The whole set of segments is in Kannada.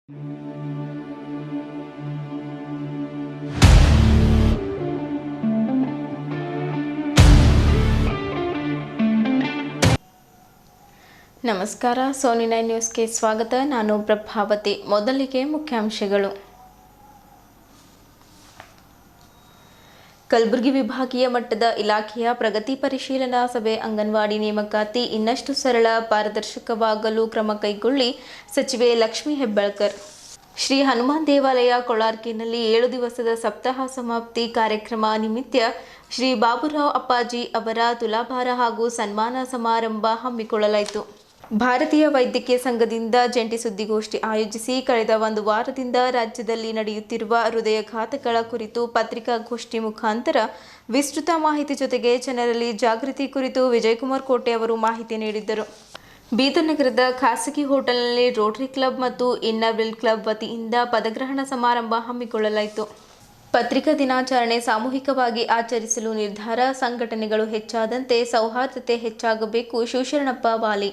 ನಮಸ್ಕಾರ, ಸೋನಿ 9 ನ್ಯೂಸ್ಗೆ ಸ್ವಾಗತ. ನಾನು ಪ್ರಭಾವತಿ. ಮೊದಲಿಗೆ ಮುಖ್ಯಾಂಶಗಳು. ಕಲಬುರಗಿ ವಿಭಾಗೀಯ ಮಟ್ಟದ ಇಲಾಖೆಯ ಪ್ರಗತಿ ಪರಿಶೀಲನಾ ಸಭೆ. ಅಂಗನವಾಡಿ ನೇಮಕಾತಿ ಇನ್ನಷ್ಟು ಸರಳ, ಪಾರದರ್ಶಕವಾಗಲು ಕ್ರಮ ಕೈಗೊಳ್ಳಿ ಸಚಿವೆ ಲಕ್ಷ್ಮೀ ಹೆಬ್ಬಾಳ್ಕರ್. ಶ್ರೀ ಹನುಮಾನ್ ದೇವಾಲಯ ಕೊಳಾರ್ಕಿನಲ್ಲಿ 7 ದಿವಸದ ಸಪ್ತಾಹ ಸಮಾಪ್ತಿ ಕಾರ್ಯಕ್ರಮ ನಿಮಿತ್ತ ಶ್ರೀ ಬಾಬುರಾವ್ ಅಪ್ಪಾಜಿ ಅವರ ತುಲಾಭಾರ ಹಾಗೂ ಸನ್ಮಾನ ಸಮಾರಂಭ ಹಮ್ಮಿಕೊಳ್ಳಲಾಯಿತು. ಭಾರತೀಯ ವೈದ್ಯಕೀಯ ಸಂಘದಿಂದ ಜಂಟಿ ಸುದ್ದಿಗೋಷ್ಠಿ ಆಯೋಜಿಸಿ ಕಳೆದ 1 ವಾರದಿಂದ ರಾಜ್ಯದಲ್ಲಿ ನಡೆಯುತ್ತಿರುವ ಹೃದಯಘಾತಗಳ ಕುರಿತು ಪತ್ರಿಕಾಗೋಷ್ಠಿ ಮುಖಾಂತರ ವಿಸ್ತೃತ ಮಾಹಿತಿ ಜೊತೆಗೆ ಜನರಲ್ಲಿ ಜಾಗೃತಿ ಕುರಿತು ವಿಜಯಕುಮಾರ್ ಕೋಟೆ ಅವರು ಮಾಹಿತಿ ನೀಡಿದ್ದರು. ಬೀದರ್ ನಗರದ ಖಾಸಗಿ ಹೋಟೆಲ್ನಲ್ಲಿ ರೋಟರಿ ಕ್ಲಬ್ ಮತ್ತು ಇನ್ನರ್ವಿಲ್ ಕ್ಲಬ್ ವತಿಯಿಂದ ಪದಗ್ರಹಣ ಸಮಾರಂಭ ಹಮ್ಮಿಕೊಳ್ಳಲಾಯಿತು. ಪತ್ರಿಕಾ ದಿನಾಚರಣೆ ಸಾಮೂಹಿಕವಾಗಿ ಆಚರಿಸಲು ನಿರ್ಧಾರ. ಸಂಘಟನೆಗಳು ಹೆಚ್ಚಾದಂತೆ ಸೌಹಾರ್ದತೆ ಹೆಚ್ಚಾಗಬೇಕು. ಶಿವಶರಣಪ್ಪ ವಾಲಿ.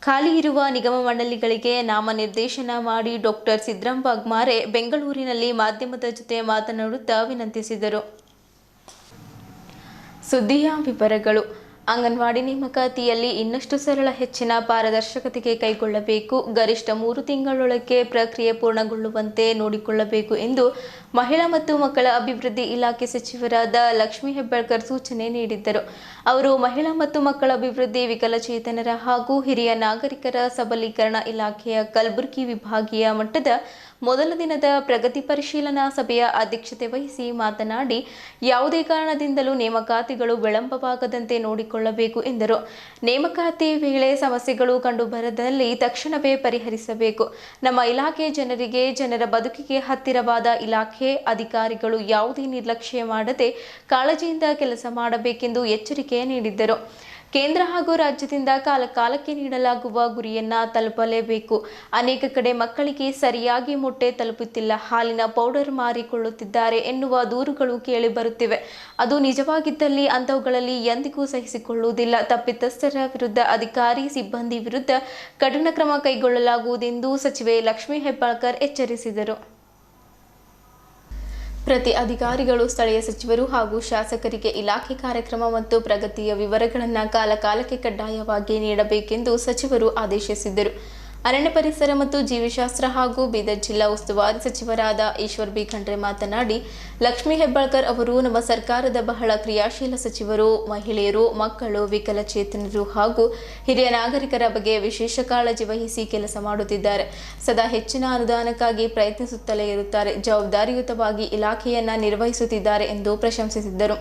ಖಾಲಿ ಇರುವ ನಿಗಮ ಮಂಡಳಿಗಳಿಗೆ ನಾಮನಿರ್ದೇಶನ ಮಾಡಿ ಡಾಕ್ಟರ್ ಸಿದ್ರಾಮ್ ವಾಗ್ಮಾರೆ ಬೆಂಗಳೂರಿನಲ್ಲಿ ಮಾಧ್ಯಮದ ಜೊತೆ ಮಾತನಾಡುತ್ತಾ ವಿನಂತಿಸಿದರು. ಸುದ್ದಿಯ ವಿವರಗಳು. ಅಂಗನವಾಡಿ ನೇಮಕಾತಿಯಲ್ಲಿ ಇನ್ನಷ್ಟು ಸರಳ, ಹೆಚ್ಚಿನ ಪಾರದರ್ಶಕತೆಗೆ ಕೈಗೊಳ್ಳಬೇಕು. ಗರಿಷ್ಠ 3 ತಿಂಗಳೊಳಗೆ ಪ್ರಕ್ರಿಯೆ ಪೂರ್ಣಗೊಳ್ಳುವಂತೆ ನೋಡಿಕೊಳ್ಳಬೇಕು ಎಂದು ಮಹಿಳಾ ಮತ್ತು ಮಕ್ಕಳ ಅಭಿವೃದ್ಧಿ ಇಲಾಖೆ ಸಚಿವರಾದ ಲಕ್ಷ್ಮೀ ಹೆಬ್ಬಾಳ್ಕರ್ ಸೂಚನೆ ನೀಡಿದ್ದರು. ಅವರು ಮಹಿಳಾ ಮತ್ತು ಮಕ್ಕಳ ಅಭಿವೃದ್ಧಿ, ವಿಕಲಚೇತನರ ಹಾಗೂ ಹಿರಿಯ ನಾಗರಿಕರ ಸಬಲೀಕರಣ ಇಲಾಖೆಯ ಕಲಬುರಗಿ ವಿಭಾಗೀಯ ಮಟ್ಟದ ಮೊದಲ ದಿನದ ಪ್ರಗತಿ ಪರಿಶೀಲನಾ ಸಭೆಯ ಅಧ್ಯಕ್ಷತೆ ವಹಿಸಿ ಮಾತನಾಡಿ, ಯಾವುದೇ ಕಾರಣದಿಂದಲೂ ನೇಮಕಾತಿಗಳು ವಿಳಂಬವಾಗದಂತೆ ನೋಡಿಕೊಳ್ಳಬೇಕು ಎಂದರು. ನೇಮಕಾತಿ ವೇಳೆ ಸಮಸ್ಯೆಗಳು ಕಂಡುಬರದಲ್ಲಿ ತಕ್ಷಣವೇ ಪರಿಹರಿಸಬೇಕು. ನಮ್ಮ ಇಲಾಖೆ ಜನರ ಬದುಕಿಗೆ ಹತ್ತಿರವಾದ ಇಲಾಖೆ. ಅಧಿಕಾರಿಗಳು ಯಾವುದೇ ನಿರ್ಲಕ್ಷ್ಯ ಮಾಡದೆ ಕಾಳಜಿಯಿಂದ ಕೆಲಸ ಮಾಡಬೇಕೆಂದು ಎಚ್ಚರಿಕೆ ನೀಡಿದ್ದರು. ಕೇಂದ್ರ ಹಾಗೂ ರಾಜ್ಯದಿಂದ ಕಾಲಕಾಲಕ್ಕೆ ನೀಡಲಾಗುವ ಗುರಿಯನ್ನ ತಲುಪಲೇಬೇಕು. ಅನೇಕ ಕಡೆ ಮಕ್ಕಳಿಗೆ ಸರಿಯಾಗಿ ಮೊಟ್ಟೆ ತಲುಪುತ್ತಿಲ್ಲ, ಹಾಲಿನ ಪೌಡರ್ ಮಾರಿಕೊಳ್ಳುತ್ತಿದ್ದಾರೆ ಎನ್ನುವ ದೂರುಗಳು ಕೇಳಿ ಬರುತ್ತಿವೆ. ಅದು ನಿಜವಾಗಿದ್ದಲ್ಲಿ ಅಂಥವುಗಳಲ್ಲಿ ಎಂದಿಗೂ ಸಹಿಸಿಕೊಳ್ಳುವುದಿಲ್ಲ. ತಪ್ಪಿತಸ್ಥರ ವಿರುದ್ಧ, ಅಧಿಕಾರಿ ಸಿಬ್ಬಂದಿ ವಿರುದ್ಧ ಕಠಿಣ ಕ್ರಮ ಕೈಗೊಳ್ಳಲಾಗುವುದೆಂದು ಸಚಿವೆ ಲಕ್ಷ್ಮೀ ಹೆಬ್ಬಾಳ್ಕರ್ ಎಚ್ಚರಿಸಿದರು. ಪ್ರತಿ ಅಧಿಕಾರಿಗಳು, ಸ್ಥಳೀಯ ಸಚಿವರು ಹಾಗೂ ಶಾಸಕರಿಗೆ ಇಲಾಖೆ ಕಾರ್ಯಕ್ರಮ ಮತ್ತು ಪ್ರಗತಿಯ ವಿವರಗಳನ್ನು ಕಾಲಕಾಲಕ್ಕೆ ಕಡ್ಡಾಯವಾಗಿ ನೀಡಬೇಕೆಂದು ಸಚಿವರು ಆದೇಶಿಸಿದರು. ಅರಣ್ಯ ಪರಿಸರ ಮತ್ತು ಜೀವಿಶಾಸ್ತ್ರ ಹಾಗೂ ಬೀದರ್ ಜಿಲ್ಲಾ ಉಸ್ತುವಾರಿ ಸಚಿವರಾದ ಈಶ್ವರ್ ಬಿ ಖಂಡ್ರೆ ಮಾತನಾಡಿ, ಲಕ್ಷ್ಮೀ ಹೆಬ್ಬಾಳ್ಕರ್ ಅವರು ನಮ್ಮ ಸರ್ಕಾರದ ಬಹಳ ಕ್ರಿಯಾಶೀಲ ಸಚಿವರು. ಮಹಿಳೆಯರು, ಮಕ್ಕಳು, ವಿಕಲಚೇತನರು ಹಾಗೂ ಹಿರಿಯ ನಾಗರಿಕರ ಬಗ್ಗೆ ವಿಶೇಷ ಕಾಳಜಿ ವಹಿಸಿ ಕೆಲಸ ಮಾಡುತ್ತಿದ್ದಾರೆ. ಸದಾ ಹೆಚ್ಚಿನ ಅನುದಾನಕ್ಕಾಗಿ ಪ್ರಯತ್ನಿಸುತ್ತಲೇ ಇರುತ್ತಾರೆ. ಜವಾಬ್ದಾರಿಯುತವಾಗಿ ಇಲಾಖೆಯನ್ನ ನಿರ್ವಹಿಸುತ್ತಿದ್ದಾರೆ ಎಂದು ಪ್ರಶಂಸಿಸಿದ್ದರು.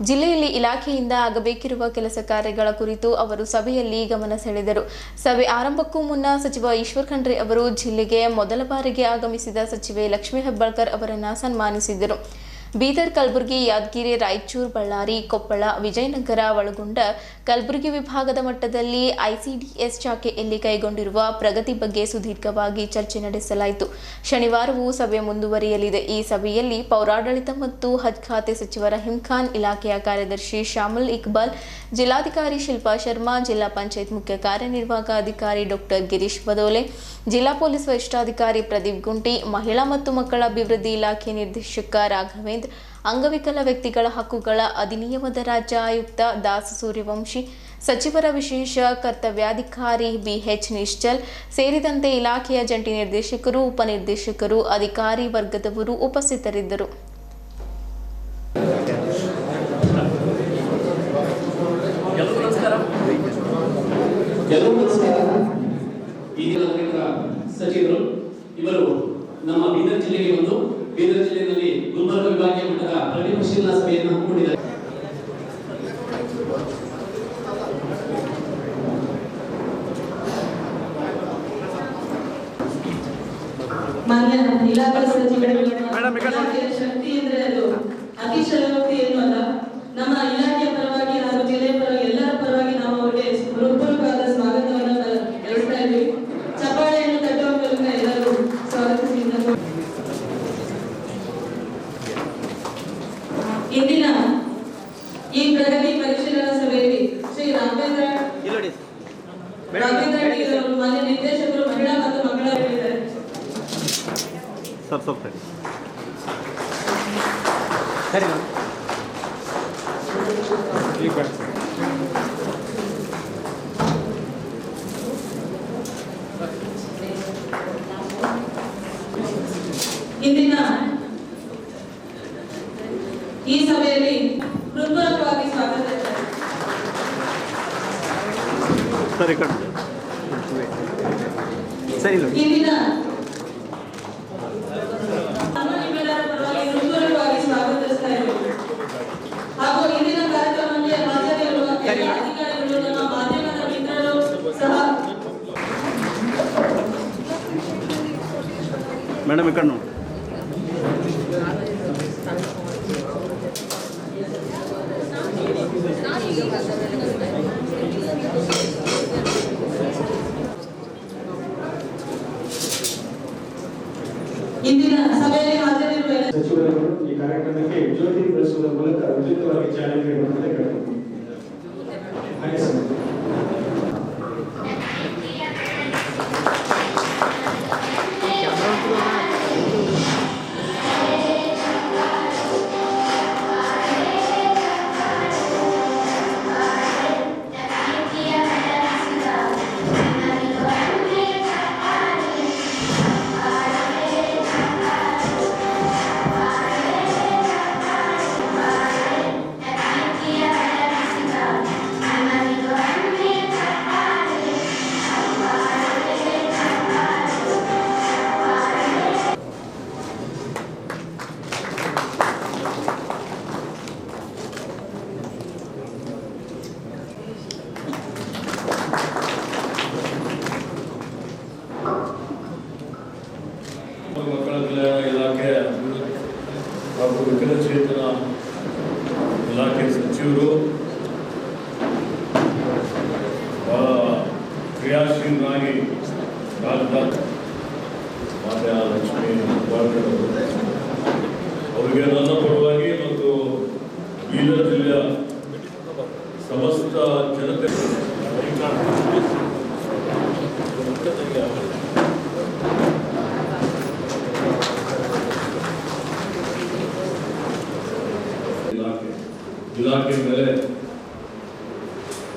ಜಿಲ್ಲೆಯಲ್ಲಿ ಇಲಾಖೆಯಿಂದ ಆಗಬೇಕಿರುವ ಕೆಲಸ ಕಾರ್ಯಗಳ ಕುರಿತು ಅವರು ಸಭೆಯಲ್ಲಿ ಗಮನ ಸೆಳೆದರು. ಸಭೆ ಆರಂಭಕ್ಕೂ ಮುನ್ನ ಸಚಿವ ಈಶ್ವರ್ ಖಂಡ್ರೆ ಅವರು ಜಿಲ್ಲೆಗೆ ಮೊದಲ ಬಾರಿಗೆ ಆಗಮಿಸಿದ ಸಚಿವೆ ಲಕ್ಷ್ಮೀ ಹೆಬ್ಬಾಳ್ಕರ್ ಅವರನ್ನು ಸನ್ಮಾನಿಸಿದರು. ಬೀದರ್, ಕಲಬುರಗಿ, ಯಾದಗಿರಿ, ರಾಯಚೂರು, ಬಳ್ಳಾರಿ, ಕೊಪ್ಪಳ, ವಿಜಯನಗರ ಒಳಗೊಂಡ ಕಲಬುರಗಿ ವಿಭಾಗದ ಮಟ್ಟದಲ್ಲಿ ಐಸಿಡಿಎಸ್ ಶಾಖೆಯಲ್ಲಿ ಕೈಗೊಂಡಿರುವ ಪ್ರಗತಿ ಬಗ್ಗೆ ಸುದೀರ್ಘವಾಗಿ ಚರ್ಚೆ ನಡೆಸಲಾಯಿತು. ಶನಿವಾರವೂ ಸಭೆ ಮುಂದುವರಿಯಲಿದೆ. ಈ ಸಭೆಯಲ್ಲಿ ಪೌರಾಡಳಿತ ಮತ್ತು ಹಜ್ ಖಾತೆ ಸಚಿವ ರಹೀಂ ಖಾನ್, ಇಲಾಖೆಯ ಕಾರ್ಯದರ್ಶಿ ಶಾಮುಲ್ ಇಕ್ಬಾಲ್, ಜಿಲ್ಲಾಧಿಕಾರಿ ಶಿಲ್ಪಾ ಶರ್ಮಾ, ಜಿಲ್ಲಾ ಪಂಚಾಯತ್ ಮುಖ್ಯ ಕಾರ್ಯನಿರ್ವಾಹಕ ಅಧಿಕಾರಿ ಡಾಕ್ಟರ್ ಗಿರೀಶ್ ಬದೋಲೆ, ಜಿಲ್ಲಾ ಪೊಲೀಸ್ ವರಿಷ್ಠಾಧಿಕಾರಿ ಪ್ರದೀಪ್ ಗುಂಟಿ, ಮಹಿಳಾ ಮತ್ತು ಮಕ್ಕಳ ಅಭಿವೃದ್ಧಿ ಇಲಾಖೆ ನಿರ್ದೇಶಕ ರಾಘವೇಂದ್ರ, ಅಂಗವಿಕಲ ವ್ಯಕ್ತಿಗಳ ಹಕ್ಕುಗಳ ಅಧಿನಿಯಮದ ರಾಜ್ಯ ಆಯುಕ್ತ ದಾಸ ಸೂರ್ಯವಂಶಿ, ಸಚಿವರ ವಿಶೇಷ ಕರ್ತವ್ಯಾಧಿಕಾರಿ ಬಿಎಚ್ ನಿಶ್ಚಲ್ ಸೇರಿದಂತೆ ಇಲಾಖೆಯ ಜಂಟಿ ನಿರ್ದೇಶಕರು, ಉಪನಿರ್ದೇಶಕರು, ಅಧಿಕಾರಿ ವರ್ಗದವರು ಉಪಸ್ಥಿತರಿದ್ದರು. ಸಚಿವರು ಇವರು ನಮ್ಮ ಬೀದರ್ ಜಿಲ್ಲೆಗೆ ಬಂದು ಬೀದರ್ ಜಿಲ್ಲೆಯಲ್ಲಿ ಗುಲ್ಬರ್ಗ ವಿಭಾಗೀಯ ಮಟ್ಟದ ಪ್ರಗತಿ ಪರಿಶೀಲನಾ ಸಭೆಯನ್ನು ಹಮ್ಮಿಕೊಂಡಿದ್ದಾರೆ. ಮಾನ್ಯ ಇಲಾಖಾ ಸಚಿವರುಗಳು, ಶಕ್ತಿ ಎಂದರೆ ಅದು ಅತಿ ಶಕ್ತಿ ಏನು ಅಲ್ಲ. ನಮ್ಮ ಇಲಾಖೆಯ ಪರವಾಗಿ ಹಾಗೂ ಜಿಲ್ಲೆಯ ಪರವಾಗಿ ಎಲ್ಲರ ಪರವಾಗಿ ನಾವು ಅವರಿಗೆ ಹೃತ್ಪೂರ್ವಕವಾದ ಸ್ವಾಗತವನ್ನು ಹೇಳ್ತಾ ಇದ್ದೀವಿ. ಚಪ್ಪಾಳೆಯನ್ನು ತಟ್ಟುವ ಮೂಲಕ ಎಲ್ಲರೂ ಸ್ವಾಗತಿಸಿದ ಇಂದಿನ ಈ ಪ್ರಗತಿ ಪರಿಶೀಲನಾ ಸಭೆಯಲ್ಲಿ ಶ್ರೀ ರಾಘವೇಂದ್ರ ಮಾನ್ಯ ನಿರ್ದೇಶಕರು ಮಹಿಳಾ ಮತ್ತು ಮಕ್ಕಳ ಹೇಳಿದ್ದಾರೆ. ಸರ್ ಸ್ವಲ್ಪ ಸರಿ ಈಗ ಬೇಡ ಇಂದಿನ ಈ ಸಭೆಯಲ್ಲಿ ಹೃತ್ಪೂರ್ವಕವಾಗಿ ಸ್ವಾಗತಿಸುತ್ತೇನೆ. ಸರಿ ಕಟ್ ಸರಿ ಇಂದಿನ ನಿಮ್ಮೆಲ್ಲರ ಪರವಾಗಿ ಹೃತ್ಪೂರ್ವಕವಾಗಿ ಸ್ವಾಗತಿಸ್ತಾ ಇದ್ದೇವೆ. ಹಾಗೂ ಇಂದಿನ ಕಾರ್ಯಕ್ರಮಕ್ಕೆ ಹಾಜರಿರುವ ಎಲ್ಲ ಅಧಿಕಾರಿಗಳು, ನಮ್ಮ ಮಾಧ್ಯಮದ ಮಿತ್ರರು ಸಹ ಮೇಡಮ್ ಈ ಕಡೆ ನೋಡಿ. ಇಂದಿನ ಸಭೆಯಲ್ಲಿ ಹಾಜರಿರುವ ಸಚಿವರುಗಳು ಈ ಕಾರ್ಯಕ್ರಮಕ್ಕೆ ಜ್ಯೋತಿ ಬೆಳೆಸುವುದರ ಮೂಲಕ ಉಚಿತವಾಗಿ ಚಾಲನೆ ನೀಡುವಂತೆ ಕೇಳಿದರು. ಹಾಗೆ ಸರ್. ಮಕ್ಕಳ ಕಲ್ಯಾಣ ಇಲಾಖೆ ಹಾಗೂ ವಿಕಲಚೇತನ ಇಲಾಖೆ ಸಚಿವರು ಬಹಳ ಕ್ರಿಯಾಶೀಲರಾಗಿ ಮಾತೆ ಲಕ್ಷ್ಮೀ ಹೆಬ್ಬಾಳ್ಕರ್ ಅವರಿಗೆ ನನ್ನ ಪರವಾಗಿ ಮತ್ತು ಬೀದರ್ ಜಿಲ್ಲೆಯ ಸಮಸ್ತ ಜನತೆ ಇಲಾಖೆ ಮೇಲೆ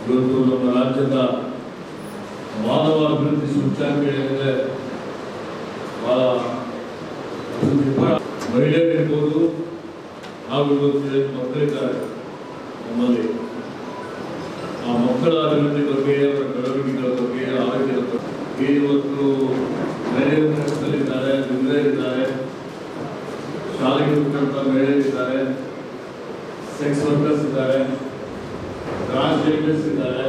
ಇವತ್ತು ನಮ್ಮ ರಾಜ್ಯದ ಮಾನವ ಅಭಿವೃದ್ಧಿ ಸೂಚ್ಯಾಂಕ ಏನಿದೆ ಬಹಳ ಮಹಿಳೆಯರಿರ್ಬೋದು ಹಾಗೂ ಇವತ್ತು ಮಕ್ಕಳಿದ್ದಾರೆ ನಮ್ಮಲ್ಲಿ. ಆ ಮಕ್ಕಳ ಅಭಿವೃದ್ಧಿ ಬಗ್ಗೆ, ಅವರ ಬೆಳವಣಿಗೆಗಳ ಬಗ್ಗೆ, ಆರೋಗ್ಯದ ಬಗ್ಗೆ ಇವತ್ತು ಮಹಿಳೆಯರಿದ್ದಾರೆ, ಮಹಿಳೆಯರಿದ್ದಾರೆ, ಶಾಲೆಗೆ ಹೋಗ್ತಕ್ಕಂಥ ಮಹಿಳೆಯರಿದ್ದಾರೆ, ಸೆಕ್ಸ್ ವರ್ಕರ್ಸ್ ಇದ್ದಾರೆ, ಟ್ರಾನ್ಸ್ಜೆಂಡರ್ಸ್ ಇದ್ದಾರೆ.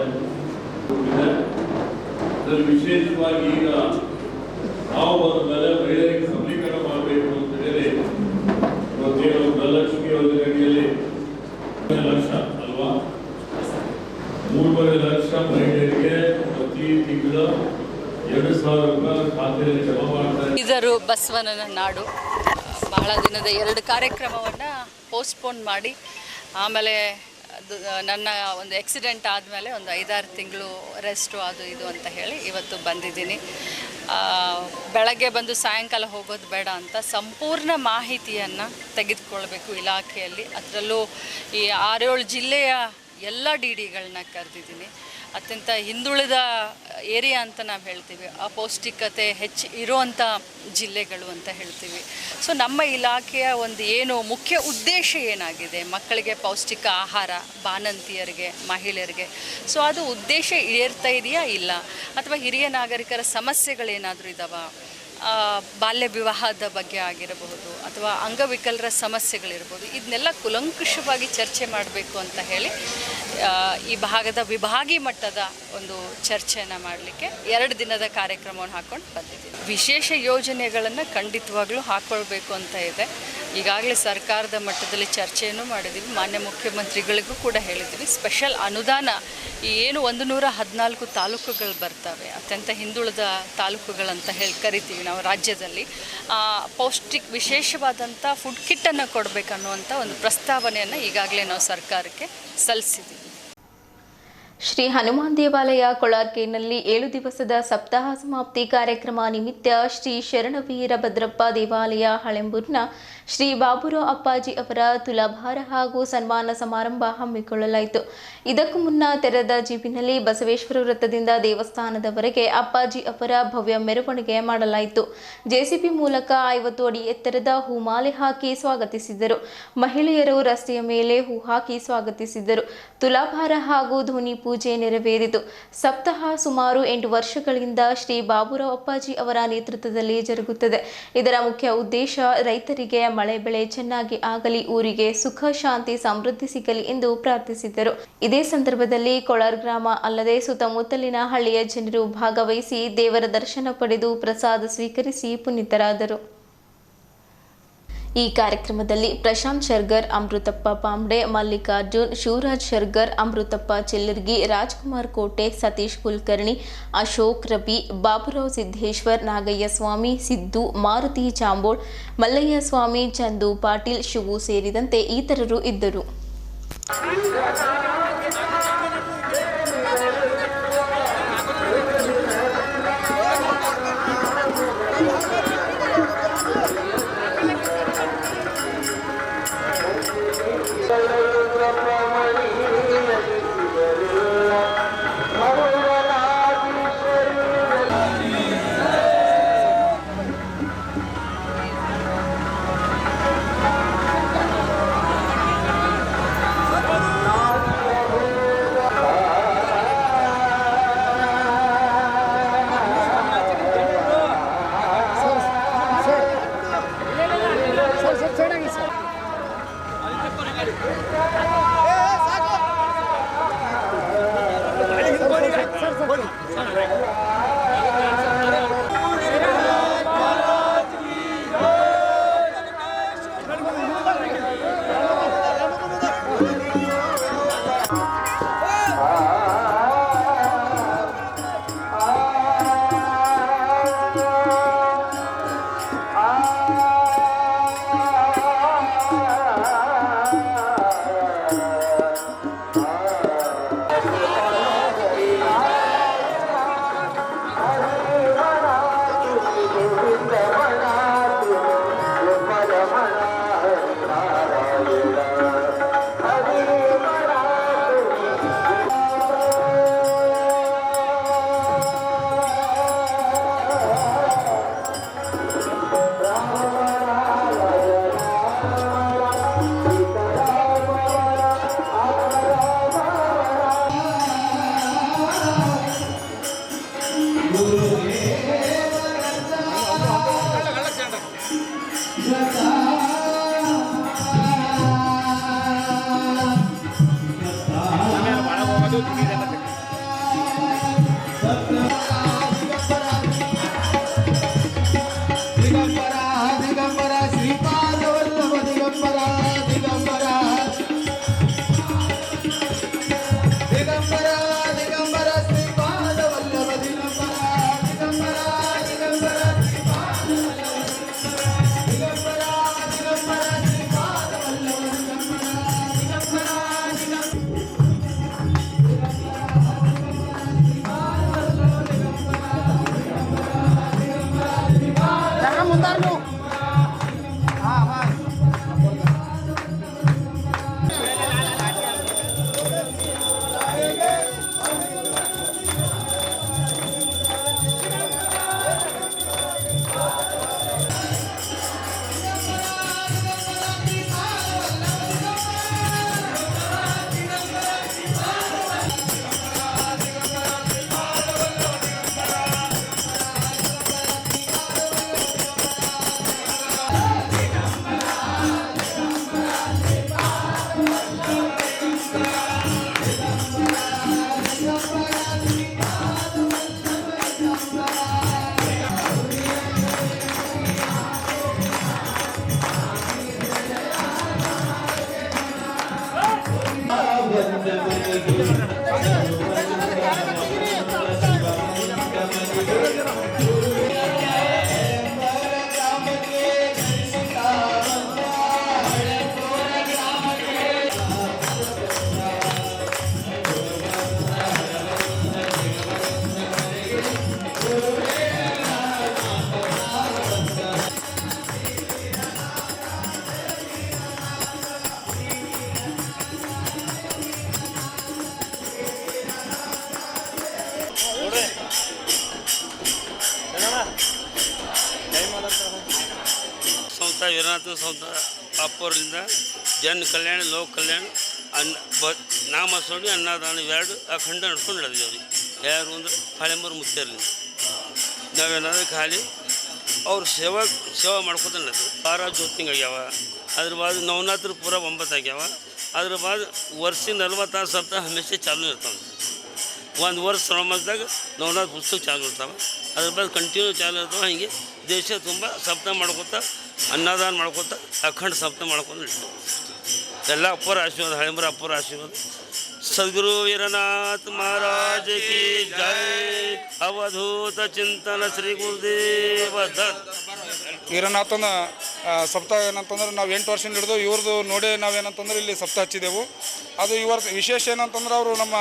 ಇದರಲ್ಲಿ ವಿಶೇಷವಾಗಿ ಈಗ ನಾವು ಬಂದ ಮೇಲೆ ಮಹಿಳೆಯರಿಗೆ ಸಬಲೀಕರಣ ಮಾಡಬೇಕು ಅಂತ ಹೇಳಿ ಇವತ್ತೇನು ಗೃಹಲಕ್ಷ್ಮಿ ಯೋಜನೆ ಅಡಿಯಲ್ಲಿ 3 ಲಕ್ಷ ಅಲ್ವಾ, 3 ಲಕ್ಷ ಮಹಿಳೆಯರಿಗೆ ಪ್ರತಿ ತಿಂಗಳು 2,000 ರೂಪಾಯಿ ಖಾತೆಯಲ್ಲಿ ಜಮಾ ಮಾಡ್ತಾರೆ. ಇದರು ಬಸವನ ನಾಡು ಬಹಳ ದಿನದ 2 ಕಾರ್ಯಕ್ರಮವನ್ನು ಪೋಸ್ಟ್ಪೋನ್ ಮಾಡಿ ಆಮೇಲೆ ನನ್ನ ಒಂದು ಆಕ್ಸಿಡೆಂಟ್ ಆದಮೇಲೆ ಒಂದು 5-6 ತಿಂಗಳು ರೆಸ್ಟು ಅದು ಇದು ಅಂತ ಹೇಳಿ ಇವತ್ತು ಬಂದಿದ್ದೀನಿ. ಬೆಳಗ್ಗೆ ಬಂದು ಸಾಯಂಕಾಲ ಹೋಗೋದು ಬೇಡ ಅಂತ ಸಂಪೂರ್ಣ ಮಾಹಿತಿಯನ್ನು ತೆಗೆದುಕೊಳ್ಬೇಕು ಇಲಾಖೆಯಲ್ಲಿ. ಅದರಲ್ಲೂ ಈ 6-7 ಜಿಲ್ಲೆಯ ಎಲ್ಲ ಡಿಗಳನ್ನ ಕರೆದಿದ್ದೀನಿ. ಅತ್ಯಂತ ಹಿಂದುಳಿದ ಏರಿಯಾ ಅಂತ ನಾವು ಹೇಳ್ತೀವಿ, ಅಪೌಷ್ಟಿಕತೆ ಹೆಚ್ಚು ಇರುವಂಥ ಜಿಲ್ಲೆಗಳು ಅಂತ ಹೇಳ್ತೀವಿ. ಸೊ ನಮ್ಮ ಇಲಾಖೆಯ ಒಂದು ಏನು ಮುಖ್ಯ ಉದ್ದೇಶ ಏನಾಗಿದೆ, ಮಕ್ಕಳಿಗೆ ಪೌಷ್ಟಿಕ ಆಹಾರ, ಬಾಣಂತಿಯರಿಗೆ, ಮಹಿಳೆಯರಿಗೆ, ಸೊ ಅದು ಉದ್ದೇಶ ಈಡೇರ್ತಾ ಇದೆಯಾ ಇಲ್ಲ, ಅಥವಾ ಹಿರಿಯ ನಾಗರಿಕರ ಸಮಸ್ಯೆಗಳೇನಾದರೂ ಇದ್ದಾವ, ಬಾಲ್ಯ ವಿವಾಹದ ಬಗ್ಗೆ ಆಗಿರಬಹುದು, ಅಥವಾ ಅಂಗವಿಕಲರ ಸಮಸ್ಯೆಗಳಿರ್ಬೋದು, ಇದನ್ನೆಲ್ಲ ಕುಲಂಕುಷವಾಗಿ ಚರ್ಚೆ ಮಾಡಬೇಕು ಅಂತ ಹೇಳಿ ಈ ಭಾಗದ ವಿಭಾಗೀಯ ಮಟ್ಟದ ಒಂದು ಚರ್ಚೆಯನ್ನು ಮಾಡಲಿಕ್ಕೆ 2 ದಿನದ ಕಾರ್ಯಕ್ರಮವನ್ನು ಹಾಕ್ಕೊಂಡು ಬಂದಿದ್ದೀವಿ. ವಿಶೇಷ ಯೋಜನೆಗಳನ್ನು ಖಂಡಿತವಾಗ್ಲೂ ಹಾಕ್ಕೊಳ್ಬೇಕು ಅಂತ ಇದೆ. ಈಗಾಗಲೇ ಸರ್ಕಾರದ ಮಟ್ಟದಲ್ಲಿ ಚರ್ಚೆಯನ್ನು ಮಾಡಿದ್ದೀವಿ, ಮಾನ್ಯ ಮುಖ್ಯಮಂತ್ರಿಗಳಿಗೂ ಕೂಡ ಹೇಳಿದ್ದೀವಿ. ಸ್ಪೆಷಲ್ ಅನುದಾನ ಏನು 114 ತಾಲೂಕುಗಳು ಬರ್ತವೆ, ಅತ್ಯಂತ ಹಿಂದುಳಿದ ತಾಲೂಕುಗಳಂತ ಹೇಳಿ ಕರಿತೀವಿ ನಾವು ರಾಜ್ಯದಲ್ಲಿ, ವಿಶೇಷವಾದಂಥ ಫುಡ್ ಕಿಟ್ಟನ್ನು ಕೊಡಬೇಕನ್ನುವಂಥ ಒಂದು ಪ್ರಸ್ತಾವನೆಯನ್ನು ಈಗಾಗಲೇ ನಾವು ಸರ್ಕಾರಕ್ಕೆ ಸಲ್ಲಿಸಿದ್ದೀವಿ. ಶ್ರೀ ಹನುಮಾನ್ ದೇವಾಲಯ ಕೊಳಾರ್ಕೆನಲ್ಲಿ 7 ದಿವಸದ ಸಪ್ತಾಹ ಸಮಾಪ್ತಿ ಕಾರ್ಯಕ್ರಮ ನಿಮಿತ್ತ ಶ್ರೀ ಶರಣವೀರ ಭದ್ರಪ್ಪ ದೇವಾಲಯ ಹಳೆಂಬೂರಿನ ಶ್ರೀ ಬಾಬುರಾವ್ ಅಪ್ಪಾಜಿ ಅವರ ತುಲಾಭಾರ ಹಾಗೂ ಸನ್ಮಾನ ಸಮಾರಂಭ ಹಮ್ಮಿಕೊಳ್ಳಲಾಯಿತು. ಇದಕ್ಕೂ ಮುನ್ನ ತೆರೆದ ಜೀಪಿನಲ್ಲಿ ಬಸವೇಶ್ವರ ವೃತ್ತದಿಂದ ದೇವಸ್ಥಾನದವರೆಗೆ ಅಪ್ಪಾಜಿ ಅವರ ಭವ್ಯ ಮೆರವಣಿಗೆ ಮಾಡಲಾಯಿತು. ಜೆಸಿಬಿ ಮೂಲಕ 50 ಅಡಿ ಎತ್ತರದ ಹೂಮಾಲೆ ಹಾಕಿ ಸ್ವಾಗತಿಸಿದರು. ಮಹಿಳೆಯರು ರಸ್ತೆಯ ಮೇಲೆ ಹೂ ಹಾಕಿ ಸ್ವಾಗತಿಸಿದರು. ತುಲಾಭಾರ ಹಾಗೂ ಧ್ವನಿ ಪೂಜೆ ನೆರವೇರಿತು. ಸಪ್ತಾಹ ಸುಮಾರು 8 ವರ್ಷಗಳಿಂದ ಶ್ರೀ ಬಾಬುರಾವ್ ಅಪ್ಪಾಜಿ ಅವರ ನೇತೃತ್ವದಲ್ಲಿ ಜರುಗುತ್ತದೆ. ಇದರ ಮುಖ್ಯ ಉದ್ದೇಶ ರೈತರಿಗೆ ಮಳೆ ಬೆಳೆ ಚೆನ್ನಾಗಿ ಆಗಲಿ, ಊರಿಗೆ ಸುಖ ಶಾಂತಿ ಸಮೃದ್ಧಿ ಸಿಗಲಿ ಎಂದು ಪ್ರಾರ್ಥಿಸಿದರು. ಇದೇ ಸಂದರ್ಭದಲ್ಲಿ ಕೊಳಾರ್ ಗ್ರಾಮ ಅಲ್ಲದೆ ಸುತ್ತಮುತ್ತಲಿನ ಹಳ್ಳಿಯ ಜನರು ಭಾಗವಹಿಸಿ ದೇವರ ದರ್ಶನ ಪಡೆದು ಪ್ರಸಾದ ಸ್ವೀಕರಿಸಿ ಪುನೀತರಾದರು. ಈ ಕಾರ್ಯಕ್ರಮದಲ್ಲಿ ಪ್ರಶಾಂತ್ ಶರ್ಗರ್, ಅಮೃತಪ್ಪ ಪಾಂಬ್ಡೆ, ಮಲ್ಲಿಕಾರ್ಜುನ್, ಶಿವರಾಜ್ ಶರ್ಗರ್, ಅಮೃತಪ್ಪ ಚೆಲ್ಲರ್ಗಿ, ರಾಜ್ಕುಮಾರ್ ಕೋಟೆ, ಸತೀಶ್ ಕುಲಕರ್ಣಿ, ಅಶೋಕ್ ರಬಿ, ಬಾಬುರಾವ್ ಸಿದ್ದೇಶ್ವರ್, ನಾಗಯ್ಯ ಸ್ವಾಮಿ, ಸಿದ್ದು, ಮಾರುತಿ ಚಾಂಬೋಳ್, ಮಲ್ಲಯ್ಯ ಸ್ವಾಮಿ, ಚಂದು ಪಾಟೀಲ್, ಶಿವು ಸೇರಿದಂತೆ ಇತರರು ಇದ್ದರು. ವೀರನಾಥ ಸಂತ ಅಪ್ಪರಿಂದ ಜನ ಕಲ್ಯಾಣ ಲೋಕ ಕಲ್ಯಾಣ ನಾಮಸ್ಮರಣೆ ಅನ್ನದಾನ ಇವೆರಡು ಅಖಂಡ ನಡ್ಕೊಂಡು ನಡೆದಿದ್ದೇವೆ ರೀ. ಯಾರು ಅಂದ್ರೆ ಹಳೆಂಬರು ಮುತ್ತರ್ಲಿಂದ ನಾವೇನಾದ್ರೂ ಖಾಲಿ ಅವ್ರು ಸೇವಾ ಮಾಡ್ಕೊತ ನಡೆದು 12 ಜ್ಯೋತಿಂಗ್ ಆಗ್ಯಾವ. ಅದ್ರ ಬಾದ್ ನವನಾತ್ರ ಪೂರ 9 ಆಗ್ಯಾವ. ಅದ್ರ ಬಾದ್ ವರ್ಷ 40 ಸಪ್ತಾಹ ಹಮೇಶೆ ಚಾಲೂ ಇರ್ತಾವೆ. ಒಂದು ವರ್ಷ ಶ್ರಮದಾಗ ನವನಾಥ ಪುಸ್ತಕ ಚಾಲೂ ಇರ್ತಾವೆ. ಅದ್ರ ಬಾದ್ ಕಂಟಿನ್ಯೂ ಚಾಲೂ ಇರ್ತಾವೆ. ಹೀಗೆ ದೇಶ ತುಂಬ ಸಪ್ತಾಹ ಮಾಡ್ಕೊತ ಅನ್ನದಾನ ಮಾಡ್ಕೊತ ಅಖಂಡ ಸಪ್ತಾಹ ಮಾಡ್ಕೊಂಡು ಇರ್ತವೆ. ಎಲ್ಲ ಅಪ್ಪರ ಆಶೀರ್ವಾದ, ಹಳೆಂಬರ ಅಪ್ಪರ ಆಶೀರ್ವಾದ. सदगुरु वीरनाथ महाराज की जय. अवधूत चिंतन श्री गुरुदेव दत्त. ವೀರನಾಥನ ಸಪ್ತಾಹ ಏನಂತಂದ್ರೆ ನಾವು 8 ವರ್ಷದಿಂದ ಹಿಡಿದು ಇವ್ರದ್ದು ನೋಡಿ ನಾವೇನಂತಂದ್ರೆ ಇಲ್ಲಿ ಸಪ್ತಾಹ ಹಚ್ಚಿದೆವು. ಅದು ಇವತ್ತು ವಿಶೇಷ ಏನಂತಂದ್ರೆ ಅವರು ನಮ್ಮ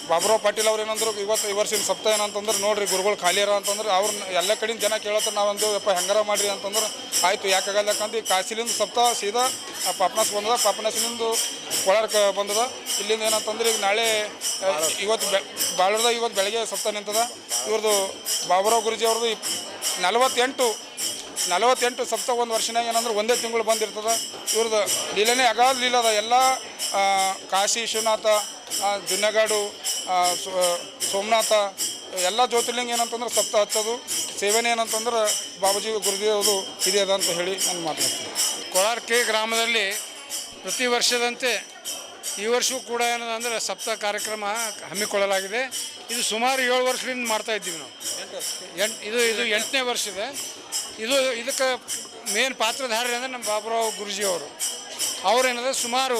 ಬಾಬುರಾವ್ ಪಾಟೀಲ್ ಅವ್ರು ಏನಂದ್ರು ಈ ವರ್ಷದ ಸಪ್ತಾಹ ಏನಂತಂದ್ರೆ ನೋಡ್ರಿ ಗುರುಗಳು ಖಾಲಿ ಇರೋ ಅಂತಂದ್ರೆ ಅವ್ರನ್ನ ಎಲ್ಲ ಕಡೆಯಿಂದ ಜನ ಕೇಳತ್ತಾರೆ. ನಾವೊಂದು ಹೆಂಗಾರ ಮಾಡಿರಿ ಅಂತಂದ್ರೆ ಆಯಿತು ಯಾಕಾಗಲ್ಲ ಯಾಕಂದ್ರೆ ಈ ಕಾಶಿಲಿಂದ ಸಪ್ತಾಹ ಸೀದಾ ಪಾಪನಾಸ್ ಬಂದದ, ಪಾಪನಾಸಿನಿಂದ ಕೊಳಾರಕ್ಕೆ ಬಂದದ. ಇಲ್ಲಿಂದ ಏನಂತಂದ್ರೆ ಈಗ ನಾಳೆ ಇವತ್ತು ಬಾಳೂರ್ದಾಗ ಇವತ್ತು ಬೆಳಗ್ಗೆ ಸಪ್ತಾಹ ನಿಂತದ. ಇವ್ರದ್ದು ಬಾಬುರಾವ್ ಗುರುಜಿ ಅವ್ರದ್ದು 48 ಸಪ್ತಾಹ ಒಂದು ವರ್ಷನಾಗ ಏನಂದ್ರೆ ಒಂದೇ ತಿಂಗಳು ಬಂದಿರ್ತದೆ. ಇವ್ರದ್ದು ಲೀಲೆನೇ ಅಗಾಧ ಲೀಲದ. ಎಲ್ಲ ಕಾಶಿ ವಿಶ್ವನಾಥ, ಜುನ್ನಗಾಡು, ಸೋಮನಾಥ ಎಲ್ಲ ಜ್ಯೋತಿರ್ಲಿಂಗ ಏನಂತಂದ್ರೆ ಸಪ್ತಾಹ ಹಚ್ಚೋದು ಸೇವೆನೇ ಏನಂತಂದ್ರೆ ಬಾಬಾಜಿ ಗುರುದೇವ್ರದು ಇದೆ ಅದ ಅಂತ ಹೇಳಿ ನಾನು ಮಾತನಾಡ್ತೀನಿ. ಕೊಳಾರ್ಕೆ ಗ್ರಾಮದಲ್ಲಿ ಪ್ರತಿ ವರ್ಷದಂತೆ ಈ ವರ್ಷವೂ ಕೂಡ ಏನಂದರೆ ಸಪ್ತಾಹ ಕಾರ್ಯಕ್ರಮ ಹಮ್ಮಿಕೊಳ್ಳಲಾಗಿದೆ. ಇದು ಸುಮಾರು 7 ವರ್ಷದಿಂದ ಮಾಡ್ತಾಯಿದ್ದೀವಿ ನಾವು. ಇದು 8ನೇ ವರ್ಷ ಇದೆ. ಇದಕ್ಕೆ ಮೇನ್ ಪಾತ್ರಧಾರಿ ಅಂದರೆ ನಮ್ಮ ಬಾಬುರಾವ್ ಗುರುಜಿ ಅವರು ಏನಂದರೆ ಸುಮಾರು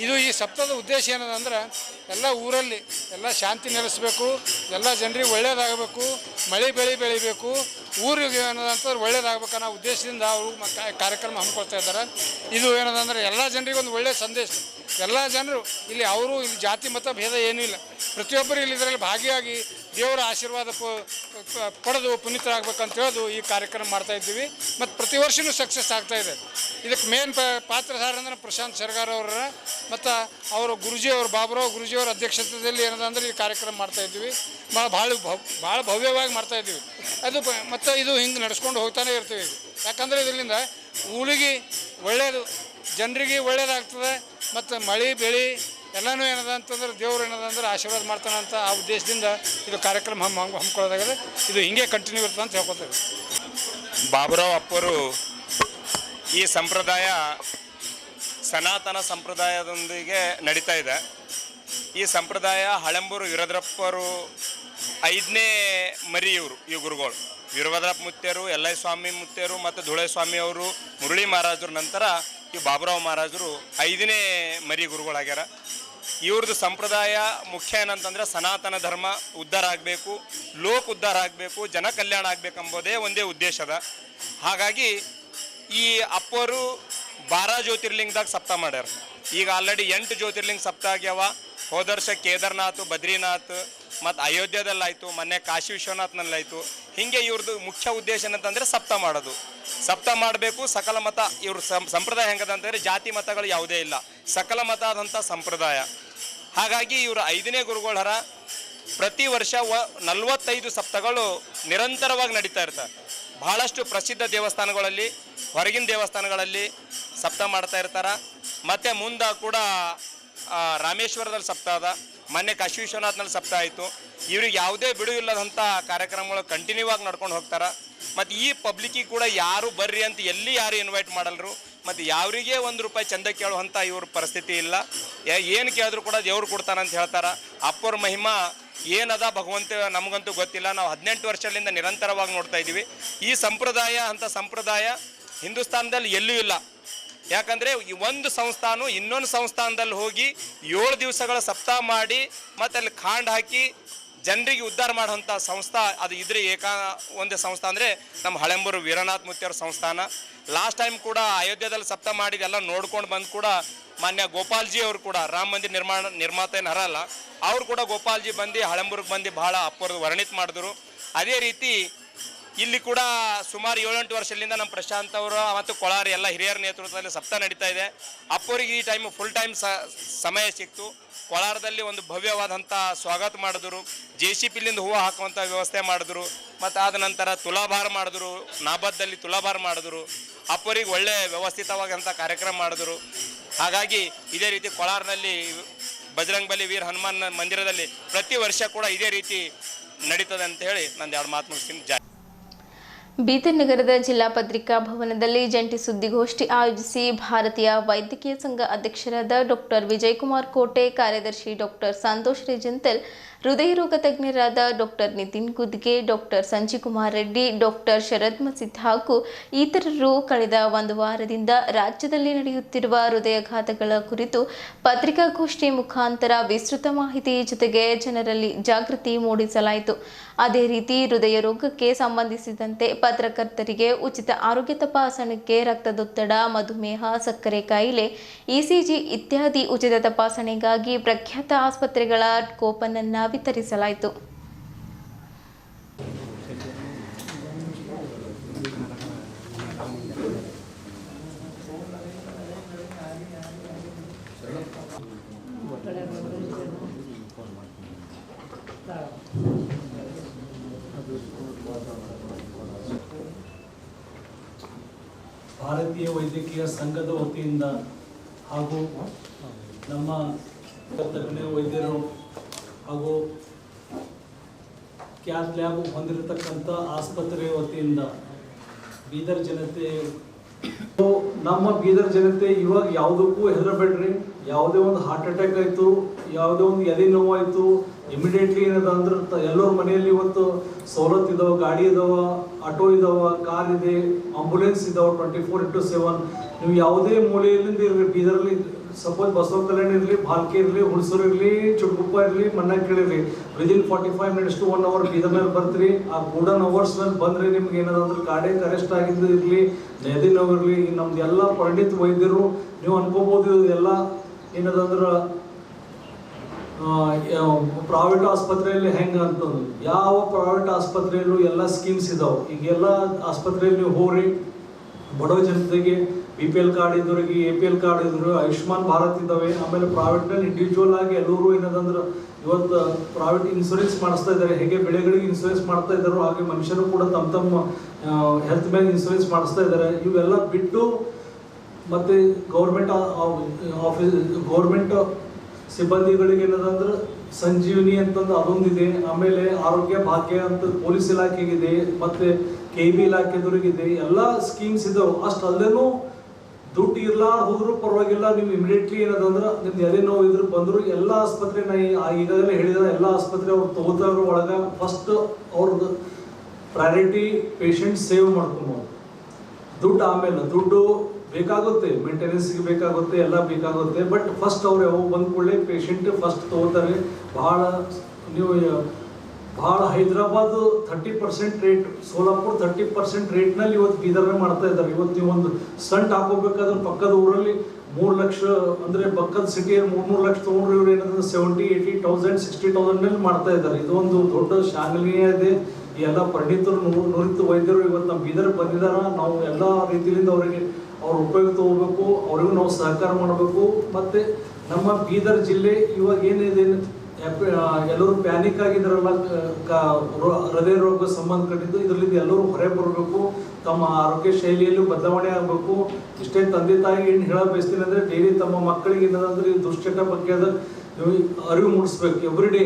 ಈ ಸಪ್ತಾಹದ ಉದ್ದೇಶ ಏನದಂದ್ರೆ ಎಲ್ಲ ಊರಲ್ಲಿ ಎಲ್ಲ ಶಾಂತಿ ನೆಲೆಸಬೇಕು, ಎಲ್ಲ ಜನರಿಗೆ ಒಳ್ಳೆಯದಾಗಬೇಕು, ಮಳೆ ಬೆಳಿಬೇಕು, ಊರಿಗೆ ಏನದಂತಂದ್ರೆ ಒಳ್ಳೇದಾಗಬೇಕು ಅನ್ನೋ ಉದ್ದೇಶದಿಂದ ಅವರು ಕಾರ್ಯಕ್ರಮ ಹಮ್ಮಿಕೊಳ್ತಾ ಇದ್ದಾರೆ. ಇದು ಏನದಂದ್ರೆ ಎಲ್ಲ ಜನರಿಗೆ ಒಂದು ಒಳ್ಳೆಯ ಸಂದೇಶ. ಎಲ್ಲ ಜನರು ಇಲ್ಲಿ ಜಾತಿ ಮತ ಭೇದ ಏನೂ ಇಲ್ಲ, ಪ್ರತಿಯೊಬ್ಬರು ಇಲ್ಲಿ ಇದರಲ್ಲಿ ಭಾಗಿಯಾಗಿ ದೇವರ ಆಶೀರ್ವಾದ ಪಡೆದು ಪುನೀತರಾಗಬೇಕಂತ ಹೇಳೋದು ಈ ಕಾರ್ಯಕ್ರಮ ಮಾಡ್ತಾಯಿದ್ದೀವಿ. ಮತ್ತು ಪ್ರತಿ ವರ್ಷವೂ ಸಕ್ಸಸ್ ಆಗ್ತಾಯಿದೆ. ಇದಕ್ಕೆ ಮೇನ್ ಪಾತ್ರಧಾರ ಅಂದ್ರೆ ಪ್ರಶಾಂತ್ ಸರ್ಗಾರ್ ಅವರ ಮತ್ತು ಅವರು ಗುರುಜಿಯವರು ಬಾಬುರಾವ್ ಗುರುಜಿಯವರ ಅಧ್ಯಕ್ಷತೆಯಲ್ಲಿ ಏನದಂದ್ರೆ ಈ ಕಾರ್ಯಕ್ರಮ ಮಾಡ್ತಾಯಿದ್ದೀವಿ. ಭಾಳ ಭವ್ಯವಾಗಿ ಮಾಡ್ತಾಯಿದ್ದೀವಿ. ಅದು ಮತ್ತು ಇದು ಹಿಂಗೆ ನಡೆಸ್ಕೊಂಡು ಹೋಗ್ತಾನೆ ಇರ್ತೀವಿ. ಯಾಕಂದರೆ ಇದರಿಂದ ಊರಿಗೆ ಒಳ್ಳೆಯದು, ಜನರಿಗೆ ಒಳ್ಳೆಯದಾಗ್ತದೆ ಮತ್ತು ಮಳೆ ಬೆಳೆ ಎಲ್ಲನೂ ಏನದ ಅಂತಂದ್ರೆ ದೇವರು ಏನದಂದ್ರೆ ಆಶೀರ್ವಾದ ಮಾಡ್ತಾನಂತ ಆ ಉದ್ದೇಶದಿಂದ ಇದು ಕಾರ್ಯಕ್ರಮ ಹಮ್ಮಿಕೊಳ್ಳೋದಾಗಿದೆ. ಇದು ಹಿಂಗೆ ಕಂಟಿನ್ಯೂ ಇರ್ತದೆ ಅಂತ ಹೇಳ್ಕೊತೇವೆ. ಬಾಬುರಾವ್ ಅಪ್ಪರು ಈ ಸಂಪ್ರದಾಯ ಸನಾತನ ಸಂಪ್ರದಾಯದೊಂದಿಗೆ ನಡೀತಾ ಇದೆ. ಈ ಸಂಪ್ರದಾಯ ಹಳೆಂಬೂರು ವೀರಭದ್ರಪ್ಪರು 5ನೇ ಮರಿ ಈ ಗುರುಗಳು. ವೀರಭದ್ರಪ್ಪ ಮುತ್ಯರು, ಎಲ್ಲೈ ಸ್ವಾಮಿ ಮುತ್ಯರು ಮತ್ತು ಧುಳೆ ಸ್ವಾಮಿ ಅವರು, ಮುರಳಿ ಮಹಾರಾಜರ ನಂತರ ಈ ಬಾಬುರಾವ್ ಮಹಾರಾಜರು 5ನೇ ಮರಿ ಗುರುಗಳಾಗ್ಯಾರ. ಇವ್ರದ್ದು ಸಂಪ್ರದಾಯ ಮುಖ್ಯ ಏನಂತಂದರೆ ಸನಾತನ ಧರ್ಮ ಉದ್ಧಾರ ಆಗಬೇಕು, ಲೋಕ ಉದ್ಧಾರ ಆಗಬೇಕು, ಜನ ಕಲ್ಯಾಣ ಆಗಬೇಕೆಂಬುದೇ ಒಂದೇ ಉದ್ದೇಶದ. ಹಾಗಾಗಿ ಈ ಅಪ್ಪರು 12 ಜ್ಯೋತಿರ್ಲಿಂಗದಾಗ ಸಪ್ತಾಹ ಮಾಡ್ಯಾರ. ಈಗ ಆಲ್ರೆಡಿ 8 ಜ್ಯೋತಿರ್ಲಿಂಗ ಸಪ್ತಾಹ ಆಗ್ಯಾವ. ಹೋದ ವರ್ಷ ಕೇದಾರ್ನಾಥ್, ಬದ್ರಿನಾಥ್ ಮತ್ತು ಅಯೋಧ್ಯದಲ್ಲಾಯಿತು, ಮೊನ್ನೆ ಕಾಶಿ ವಿಶ್ವನಾಥ್ನಲ್ಲಾಯಿತು. ಹೀಗೆ ಇವ್ರದ್ದು ಮುಖ್ಯ ಉದ್ದೇಶ ಏನಂತಂದರೆ ಸಪ್ತಾಹ ಮಾಡೋದು. ಸಪ್ತಾಹ ಮಾಡಬೇಕು, ಸಕಲ ಮತ. ಇವ್ರ ಸಂಪ್ರದಾಯ ಹೆಂಗದಂತಂದರೆ ಜಾತಿ ಮತಗಳು ಯಾವುದೇ ಇಲ್ಲ, ಸಕಲ ಮತ ಆದಂಥ ಸಂಪ್ರದಾಯ. ಹಾಗಾಗಿ ಇವರು 5ನೇ ಗುರುಗಳರ ಪ್ರತಿ ವರ್ಷ 45 ಸಪ್ತಾಹಗಳು ನಿರಂತರವಾಗಿ ನಡೀತಾ ಇರ್ತಾರೆ. ಭಾಳಷ್ಟು ಪ್ರಸಿದ್ಧ ದೇವಸ್ಥಾನಗಳಲ್ಲಿ, ಹೊರಗಿನ ದೇವಸ್ಥಾನಗಳಲ್ಲಿ ಸಪ್ತಾಹ ಮಾಡ್ತಾ ಇರ್ತಾರೆ. ಮತ್ತು ಮುಂದೆ ಕೂಡ ರಾಮೇಶ್ವರದಲ್ಲಿ ಸಪ್ತಾಹದ, ಮೊನ್ನೆ ಕಾಶಿ ವಿಶ್ವನಾಥ್ನಲ್ಲಿ ಸಪ್ತಾಹ ಆಯಿತು. ಇವ್ರಿಗೆ ಯಾವುದೇ ಬಿಡು ಇಲ್ಲದಂಥ ಕಾರ್ಯಕ್ರಮಗಳು ಕಂಟಿನ್ಯೂ ಆಗಿ ನಡ್ಕೊಂಡು ಹೋಗ್ತಾರೆ. ಮತ್ತು ಈ ಪಬ್ಲಿಕ್ಕಿಗೆ ಕೂಡ ಯಾರು ಬರ್ರಿ ಅಂತ ಯಾರು ಇನ್ವೈಟ್ ಮಾಡಲ್ರು. ಮತ್ತು ಯಾವರಿಗೆ ₹1 ಚಂದ ಕೇಳುವಂಥ ಇವ್ರ ಪರಿಸ್ಥಿತಿ ಇಲ್ಲ. ಏನು ಕೇಳಿದ್ರು ಕೂಡ ದೇವ್ರು ಕೊಡ್ತಾನಂತ ಹೇಳ್ತಾರೆ. ಅಪ್ಪರ ಮಹಿಮಾ ಏನದ ಭಗವಂತ ನಮಗಂತೂ ಗೊತ್ತಿಲ್ಲ. ನಾವು 18 ವರ್ಷದಿಂದ ನಿರಂತರವಾಗಿ ನೋಡ್ತಾ ಇದ್ದೀವಿ. ಈ ಸಂಪ್ರದಾಯ ಹಿಂದೂಸ್ತಾನದಲ್ಲಿ ಎಲ್ಲೂ ಇಲ್ಲ. ಯಾಕಂದರೆ ಈ ಒಂದು ಸಂಸ್ಥಾನ ಇನ್ನೊಂದು ಸಂಸ್ಥಾನದಲ್ಲಿ ಹೋಗಿ 7 ದಿವಸಗಳ ಸಪ್ತಾಹ ಮಾಡಿ ಮತ್ತು ಅಲ್ಲಿ ಖಾಂಡ್ ಹಾಕಿ ಜನರಿಗೆ ಉದ್ಧಾರ ಮಾಡುವಂಥ ಸಂಸ್ಥಾ ಅದು ಇದ್ರೆ ಒಂದೇ ಸಂಸ್ಥಾನ ಅಂದರೆ ನಮ್ಮ ಹಳೆಂಬೂರು ವೀರನಾಥ ಮುತ್ಯರ ಸಂಸ್ಥಾನ. ಲಾಸ್ಟ್ ಟೈಮ್ ಕೂಡ ಅಯೋಧ್ಯದಲ್ಲಿ ಸಪ್ತಾಹ ಮಾಡಿದೆಲ್ಲ ನೋಡ್ಕೊಂಡು ಬಂದು ಕೂಡ ಮಾನ್ಯ ಗೋಪಾಲ್ಜಿ ಅವರು ಕೂಡ ರಾಮ ಮಂದಿರ ನಿರ್ಮಾತ ಏನು ಹರಲ್ಲ, ಅವರು ಕೂಡ ಗೋಪಾಲ್ಜಿ ಬಂದು ಹಳೆಂಬೂರಿಗೆ ಬಂದು ಭಾಳ ಅಪ್ಪರದು ವರ್ಣಿತ ಮಾಡಿದ್ರು. ಅದೇ ರೀತಿ ಇಲ್ಲಿ ಕೂಡ ಸುಮಾರು 7-8 ವರ್ಷದಿಂದ ನಮ್ಮ ಪ್ರಶಾಂತ್ ಅವರು ಮತ್ತು ಕೊಳಾರ ಎಲ್ಲ ಹಿರಿಯರ ನೇತೃತ್ವದಲ್ಲಿ ಸಪ್ತಾಹ ನಡೀತಾ ಇದೆ. ಅಪ್ಪರಿಗೆ ಈ ಟೈಮು ಫುಲ್ ಟೈಮ್ ಸಮಯ ಸಿಕ್ತು. ಕೋಲಾರದಲ್ಲಿ ಒಂದು ಭವ್ಯವಾದಂಥ ಸ್ವಾಗತ ಮಾಡಿದ್ರು. JCPಲಿಂದ ಹೂವು ಹಾಕುವಂಥ ವ್ಯವಸ್ಥೆ ಮಾಡಿದ್ರು. ಮತ್ತು ಆದ ನಂತರ ತುಲಾಭಾರ ಮಾಡಿದ್ರು, ನಾಬದ್ದಲ್ಲಿ ತುಲಾಭಾರ ಮಾಡಿದ್ರು. ಅಪ್ಪರಿಗೆ ಒಳ್ಳೆ ವ್ಯವಸ್ಥಿತವಾದಂಥ ಕಾರ್ಯಕ್ರಮ ಮಾಡಿದ್ರು. ಹಾಗಾಗಿ ಇದೇ ರೀತಿ ಕೋಲಾರನಲ್ಲಿ ಬಜರಂಗಬಲಿ ವೀರ ಹನುಮಾನ್ ಮಂದಿರದಲ್ಲಿ ಪ್ರತಿ ವರ್ಷ ಕೂಡ ಇದೇ ರೀತಿ ನಡೀತದೆ ಅಂತ ಹೇಳಿ ನಾನು 2 ಮಾತು ಮುಗಿಸ್ತೀನಿ. ಬೀದರ್ ನಗರದ ಜಿಲ್ಲಾ ಪತ್ರಿಕಾ ಭವನದಲ್ಲಿ ಜಂಟಿ ಸುದ್ದಿಗೋಷ್ಠಿ ಆಯೋಜಿಸಿ ಭಾರತೀಯ ವೈದ್ಯಕೀಯ ಸಂಘ ಅಧ್ಯಕ್ಷರಾದ ಡಾಕ್ಟರ್ ವಿಜಯಕುಮಾರ್ ಕೋಟೆ, ಕಾರ್ಯದರ್ಶಿ ಡಾಕ್ಟರ್ ಸಂತೋಷ್ ರೇಜಂತಲ್, ಹೃದಯ ರೋಗ ತಜ್ಞರಾದ doctor Nitin Gudge, doctor Sanjeekumar Reddy, doctor Sharad Masid ಹಾಗೂ ಇತರರು ಕಳೆದ 1 ವಾರದಿಂದ ರಾಜ್ಯದಲ್ಲಿ ನಡೆಯುತ್ತಿರುವ ಹೃದಯಾಘಾತಗಳ ಕುರಿತು ಪತ್ರಿಕಾಗೋಷ್ಠಿ ಮುಖಾಂತರ ವಿಸ್ತೃತ ಮಾಹಿತಿ ಜೊತೆಗೆ ಜನರಲ್ಲಿ ಜಾಗೃತಿ ಮೂಡಿಸಲಾಯಿತು. ಅದೇ ರೀತಿ ಹೃದಯ ರೋಗಕ್ಕೆ ಸಂಬಂಧಿಸಿದಂತೆ ಪತ್ರಕರ್ತರಿಗೆ ಉಚಿತ ಆರೋಗ್ಯ ತಪಾಸಣೆಗೆ ರಕ್ತದೊತ್ತಡ, ಮಧುಮೇಹ, ಸಕ್ಕರೆ ಕಾಯಿಲೆ, ECG ಇತ್ಯಾದಿ ಉಚಿತ ತಪಾಸಣೆಗಾಗಿ ಪ್ರಖ್ಯಾತ ಆಸ್ಪತ್ರೆಗಳ ಕೂಪನ್ ಅನ್ನು ವಿತರಿಸಲಾಯಿತು. ಭಾರತೀಯ ವೈದ್ಯಕೀಯ ಸಂಘದ ವತಿಯಿಂದ ಹಾಗೂ ನಮ್ಮ ತಜ್ಞ ವೈದ್ಯರು ಹಾಗೂ ಕ್ಯಾತ್ ಲ್ಯಾಬ್ ಹೊಂದಿರತಕ್ಕಂಥ ಆಸ್ಪತ್ರೆಯ ವತಿಯಿಂದ ಬೀದರ್ ಜನತೆ, ನಮ್ಮ ಬೀದರ್ ಜನತೆ ಇವಾಗ ಯಾವುದಕ್ಕೂ ಹೆದರಬೇಡ್ರಿ. ಯಾವುದೇ ಒಂದು ಹಾರ್ಟ್ ಅಟ್ಯಾಕ್ ಆಯಿತು, ಯಾವುದೇ ಒಂದು ಎದೆ ನೋವಾಯಿತು, ಇಮಿಡಿಯೇಟ್ಲಿ ಏನದ ಅಂದ್ರೆ ಎಲ್ಲರ ಮನೆಯಲ್ಲಿ ಇವತ್ತು ಸವಲತ್ತು ಇದಾವೆ, ಗಾಡಿ ಇದಾವೆ, ಆಟೋ ಇದಾವೆ, ಕಾರ್ ಇದೆ, ಆಂಬುಲೆನ್ಸ್ ಇದಾವೆ 24/7. ನೀವು ಯಾವುದೇ ಮೂಲೆಯಲ್ಲಿಂದ ಇರಲಿ, ಬೀದರ್ಲಿ ಸಪೋಸ್ ಬಸವ ಕಲ್ಯಾಣ ಇರಲಿ, ಭಾಲ್ಕೆ ಇರಲಿ, ಹುಣಸೂರು ಇರಲಿ, ಚುಟುಕುಪ್ಪ ಇರಲಿ, ಮಣ್ಣಾಕಿಳಿ ಇರಲಿ, ವಿದಿನ್ 45 minutes to 1 hour ಬೀದರ್ನಲ್ಲಿ ಬರ್ತೀರಿ. ಆ ಗೋಲ್ಡನ್ ಅವರ್ಸ್ನಲ್ಲಿ ಬಂದರೆ ನಿಮ್ಗೆ ಏನದಂದ್ರೆ ಕಾರ್ಡಿಯಾಕ್ ಅರೆಸ್ಟ್ ಆಗಿದ್ದು ಇರಲಿ, ಎದೆ ನೋವು ಇರಲಿ, ನಮ್ದು ಎಲ್ಲ ಪಂಡಿತ್ ವೈದ್ಯರು. ನೀವು ಅನ್ಕೋಬೋದು ಎಲ್ಲ ಏನದಂದ್ರೆ ಪ್ರೈವೇಟ್ ಆಸ್ಪತ್ರೆಯಲ್ಲಿ ಹೆಂಗೆ ಅಂತಂದು, ಯಾವ ಪ್ರೈವೇಟ್ ಆಸ್ಪತ್ರೆಯಲ್ಲೂ ಎಲ್ಲ ಸ್ಕೀಮ್ಸ್ ಇದಾವೆ. ಈಗೆಲ್ಲ ಆಸ್ಪತ್ರೆಯಲ್ಲಿ ನೀವು ಹೋಗ್ರಿ, ಬಡವ ಜನತೆಗೆ BPL ಕಾರ್ಡ್ ಇದ್ದವ್ರಿಗೆ, APL ಕಾರ್ಡ್ ಇದ್ರು, ಆಯುಷ್ಮಾನ್ ಭಾರತ್ ಇದ್ದಾವೆ. ಆಮೇಲೆ ಪ್ರೈವೇಟ್ನಲ್ಲಿ ಇಂಡಿವಿಜುವಲ್ ಆಗಿ ಎಲ್ಲರೂ ಏನದಂದ್ರೆ ಇವತ್ತು ಪ್ರೈವೇಟ್ ಇನ್ಶೂರೆನ್ಸ್ ಮಾಡಿಸ್ತಾ ಇದ್ದಾರೆ. ಹೇಗೆ ಬೆಳೆಗಳಿಗೆ ಇನ್ಶೂರೆನ್ಸ್ ಮಾಡ್ತಾ ಇದ್ದಾರೋ ಹಾಗೆ ಮನುಷ್ಯರು ಕೂಡ ತಮ್ಮ ಹೆಲ್ತ್ ಮೇಲೆ ಇನ್ಶೂರೆನ್ಸ್ ಮಾಡಿಸ್ತಾ ಇದ್ದಾರೆ. ಇವೆಲ್ಲ ಬಿಟ್ಟು ಮತ್ತು ಗೌರ್ಮೆಂಟ್ ಸಿಬ್ಬಂದಿಗಳಿಗೆ ಏನದಂದ್ರೆ ಸಂಜೀವಿನಿ ಅಂತಂದು ಅದೊಂದಿದೆ. ಆಮೇಲೆ ಆರೋಗ್ಯ ಭಾಗ್ಯ ಅಂತ ಪೊಲೀಸ್ ಇಲಾಖೆಗಿದೆ, ಮತ್ತು KB ಇಲಾಖೆದವ್ರಿಗಿದೆ. ಎಲ್ಲ ಸ್ಕೀಮ್ಸ್ ಇದಾವೆ. ಅಷ್ಟು ಅಲ್ಲೇನೂ ದುಡ್ಡು ಇರ್ಲಾರ ಹೋದ್ರೂ ಪರವಾಗಿಲ್ಲ, ನೀವು ಇಮಿಡಿಯೇಟ್ಲಿ ಏನದಂದ್ರೆ ನಿಮ್ದು ಎದೆ ನೋವು ಇದ್ರು ಬಂದರು ಎಲ್ಲ ಆಸ್ಪತ್ರೆ, ನಾ ಈಗಾಗಲೇ ಹೇಳಿದ ಎಲ್ಲ ಆಸ್ಪತ್ರೆ ಅವ್ರು ತಗೋತಾರ ಒಳಗೆ ಫಸ್ಟ್ ಅವ್ರದ್ದು ಪ್ರಯಾರಿಟಿ ಪೇಷಂಟ್ ಸೇವ್ ಮಾಡ್ಕೊಬೋದು. ದುಡ್ಡು ಆಮೇಲೆ ದುಡ್ಡು ಬೇಕಾಗುತ್ತೆ, ಮೇಂಟೆನೆನ್ಸ್ಗೆ ಬೇಕಾಗುತ್ತೆ, ಎಲ್ಲ ಬೇಕಾಗುತ್ತೆ. ಬಟ್ ಫಸ್ಟ್ ಅವ್ರು ಯಾವ ಬಂದ ಕೂಡಲೇ ಪೇಷಂಟ್ ಫಸ್ಟ್ ತಗೋತಾರೆ. ಭಾಳ ಹೈದ್ರಾಬಾದ್ 30% ರೇಟ್, ಸೋಲಾಪುರ್ 30% ರೇಟ್ನಲ್ಲಿ ಇವತ್ತು ಬೀದರ್ನ ಮಾಡ್ತಾ ಇದ್ದಾರೆ. ಇವತ್ತು ನೀವು ಒಂದು ಸಂಟ್ ಹಾಕೋಬೇಕಾದ್ರೆ ಪಕ್ಕದ ಊರಲ್ಲಿ 3 ಲಕ್ಷ ಅಂದರೆ ಪಕ್ಕದ ಸಿಟಿಯಲ್ಲಿ 3 ಲಕ್ಷ ತೊಗೊಂಡ್ರೆ ಇವ್ರು ಏನಂದ್ರೆ 70,000, 80,000, 60,000 ಮಾಡ್ತಾ ಇದ್ದಾರೆ. ಇದೊಂದು ದೊಡ್ಡ ಶಾಂಗಲೀಯ ಇದೆ. ಈ ಎಲ್ಲ ಪಂಡಿತರು, ನುರಿತ ವೈದ್ಯರು ಇವತ್ತು ನಮ್ಮ ಬೀದರ್ ಬಂದಿದ್ದಾರೆ. ನಾವು ಎಲ್ಲ ರೀತಿಯಿಂದ ಅವರಿಗೆ ಅವ್ರ ಉಪಯೋಗ ತಗೋಬೇಕು, ಅವ್ರಿಗೂ ನಾವು ಸಹಕಾರ ಮಾಡಬೇಕು. ಮತ್ತು ನಮ್ಮ ಬೀದರ್ ಜಿಲ್ಲೆ ಇವಾಗ ಏನಿದೆ, ಎಲ್ಲರೂ ಪ್ಯಾನಿಕ್ ಆಗಿದ್ದಾರಲ್ಲ, ಹೃದಯ ರೋಗ ಸಂಬಂಧಪಟ್ಟಿದ್ದು, ಇದರಲ್ಲಿ ಎಲ್ಲರೂ ಹೊರ ಬರಬೇಕು, ತಮ್ಮ ಆರೋಗ್ಯ ಶೈಲಿಯಲ್ಲೂ ಬದಲಾವಣೆ ಆಗಬೇಕು. ಇಷ್ಟೇ ತಂದೆ ತಾಯಿ ಏನು ಹೇಳ ಬಯಸ್ತೀನಿ ಅಂದರೆ, ಡೈಲಿ ತಮ್ಮ ಮಕ್ಕಳಿಗೆ ಏನದಂದ್ರೆ ಈ ದುಶ್ಚಟ ಬಗ್ಗೆ ಅರಿವು ಮೂಡಿಸ್ಬೇಕು. ಎವ್ರಿ ಡೇ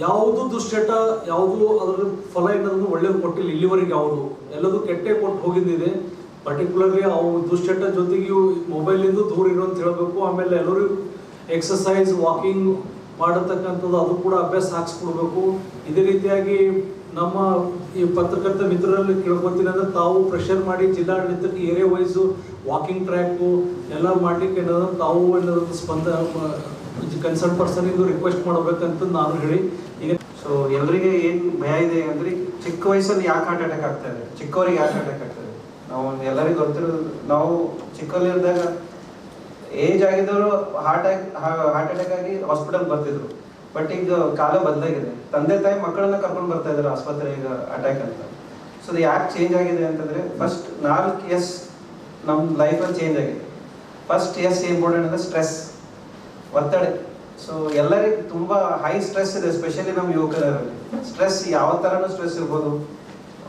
ಯಾವುದು ದುಶ್ಚಟ, ಯಾವುದು ಅದರ ಫಲ ಏನಂದ್ರೆ ಒಳ್ಳೇದು ಕೊಟ್ಟಿಲ್ಲ ಇಲ್ಲಿವರೆಗೆ, ಯಾವುದು ಎಲ್ಲದೂ ಕೆಟ್ಟೆ ಕೊಟ್ಟು ಹೋಗಿದ್ದಿದೆ. ಪರ್ಟಿಕ್ಯುಲರ್ಲಿ ಅವು ದುಶ್ಚಟ ಜೊತೆಗೆ ಮೊಬೈಲಿಂದ ದೂರ ಇರೋ ಅಂತ ಹೇಳಬೇಕು. ಆಮೇಲೆ ಎಲ್ಲರೂ ಎಕ್ಸಸೈಸ್, ವಾಕಿಂಗ್ ಮಾಡತಕ್ಕಂಥದ್ದು ಅದು ಕೂಡ ಅಭ್ಯಾಸ ಹಾಕ್ಸ್ಕೊಡ್ಬೇಕು. ಇದೇ ರೀತಿಯಾಗಿ ನಮ್ಮ ಈ ಪತ್ರಕರ್ತ ಮಿತ್ರರಲ್ಲಿ ಕೇಳ್ಕೊತೀನಿ ಅಂದರೆ, ತಾವು ಪ್ರೆಷರ್ ಮಾಡಿ ಜಿಲ್ಲಾಡಳಿತಕ್ಕೆ ಏರಿಯಾ ವೈಸು ವಾಕಿಂಗ್ ಟ್ರ್ಯಾಕು ಎಲ್ಲ ಮಾಡಲಿಕ್ಕೆ ಏನಾದ್ರು ತಾವು ಏನಾದ್ರು ಕನ್ಸರ್ನ್ ಪರ್ಸನಿಂದು ರಿಕ್ವೆಸ್ಟ್ ಮಾಡಬೇಕಂತ ನಾನು ಹೇಳಿ. ಈಗ ಸೊ ಎಲ್ಲರಿಗೆ ಏನು ಭಯ ಇದೆ ಅಂದರೆ, ಚಿಕ್ಕ ವಯಸ್ಸಲ್ಲಿ ಯಾಕೆ ಹಾರ್ಟ್ ಅಟ್ಯಾಕ್ ಆಗ್ತಾ ಇದೆ, ಚಿಕ್ಕವರಿಗೆ ಯಾಕೆ ಹಾರ್ಟ್ ಅಟ್ಯಾಕ್ ಆಗ್ತದೆ. ನಾವು ಎಲ್ಲರಿಗೂ ಗೊತ್ತಿರೋದು, ನಾವು ಚಿಕ್ಕವಲ್ಲಿದ್ದಾಗ ಏಜ್ ಆಗಿದ್ದವರು ಹಾರ್ಟ್ ಅಟ್ಯಾಕ್ ಆಗಿ ಹಾಸ್ಪಿಟಲ್ ಬರ್ತಿದ್ರು. ಬಟ್ ಈಗ ಕಾಲ ಬದಲಾಗಿದೆ. ತಂದೆ ತಾಯಿ ಮಕ್ಕಳನ್ನ ಕರ್ಕೊಂಡು ಬರ್ತಾ ಇದ್ದಾರೆ ಆಸ್ಪತ್ರೆಗೆ ಅಟ್ಯಾಕ್ ಅಂತ. ಸೊ ಅದು ಯಾಕೆ ಚೇಂಜ್ ಆಗಿದೆ ಅಂತಂದರೆ, ಫಸ್ಟ್ 4 S ನಮ್ಮ ಲೈಫಲ್ಲಿ ಚೇಂಜ್ ಆಗಿದೆ. ಫಸ್ಟ್ S ಇಂಪಾರ್ಟೆಂಟ್ ಅಂದರೆ ಸ್ಟ್ರೆಸ್, ಒತ್ತಡ. ಸೊ ಎಲ್ಲರಿಗೂ ತುಂಬ ಹೈ ಸ್ಟ್ರೆಸ್ ಇದೆ, ಎಸ್ಪೆಷಲಿ ನಮ್ಮ ಯುವಕರಲ್ಲಿ. ಸ್ಟ್ರೆಸ್ ಯಾವ ಥರನೂ ಸ್ಟ್ರೆಸ್ ಇರ್ಬೋದು.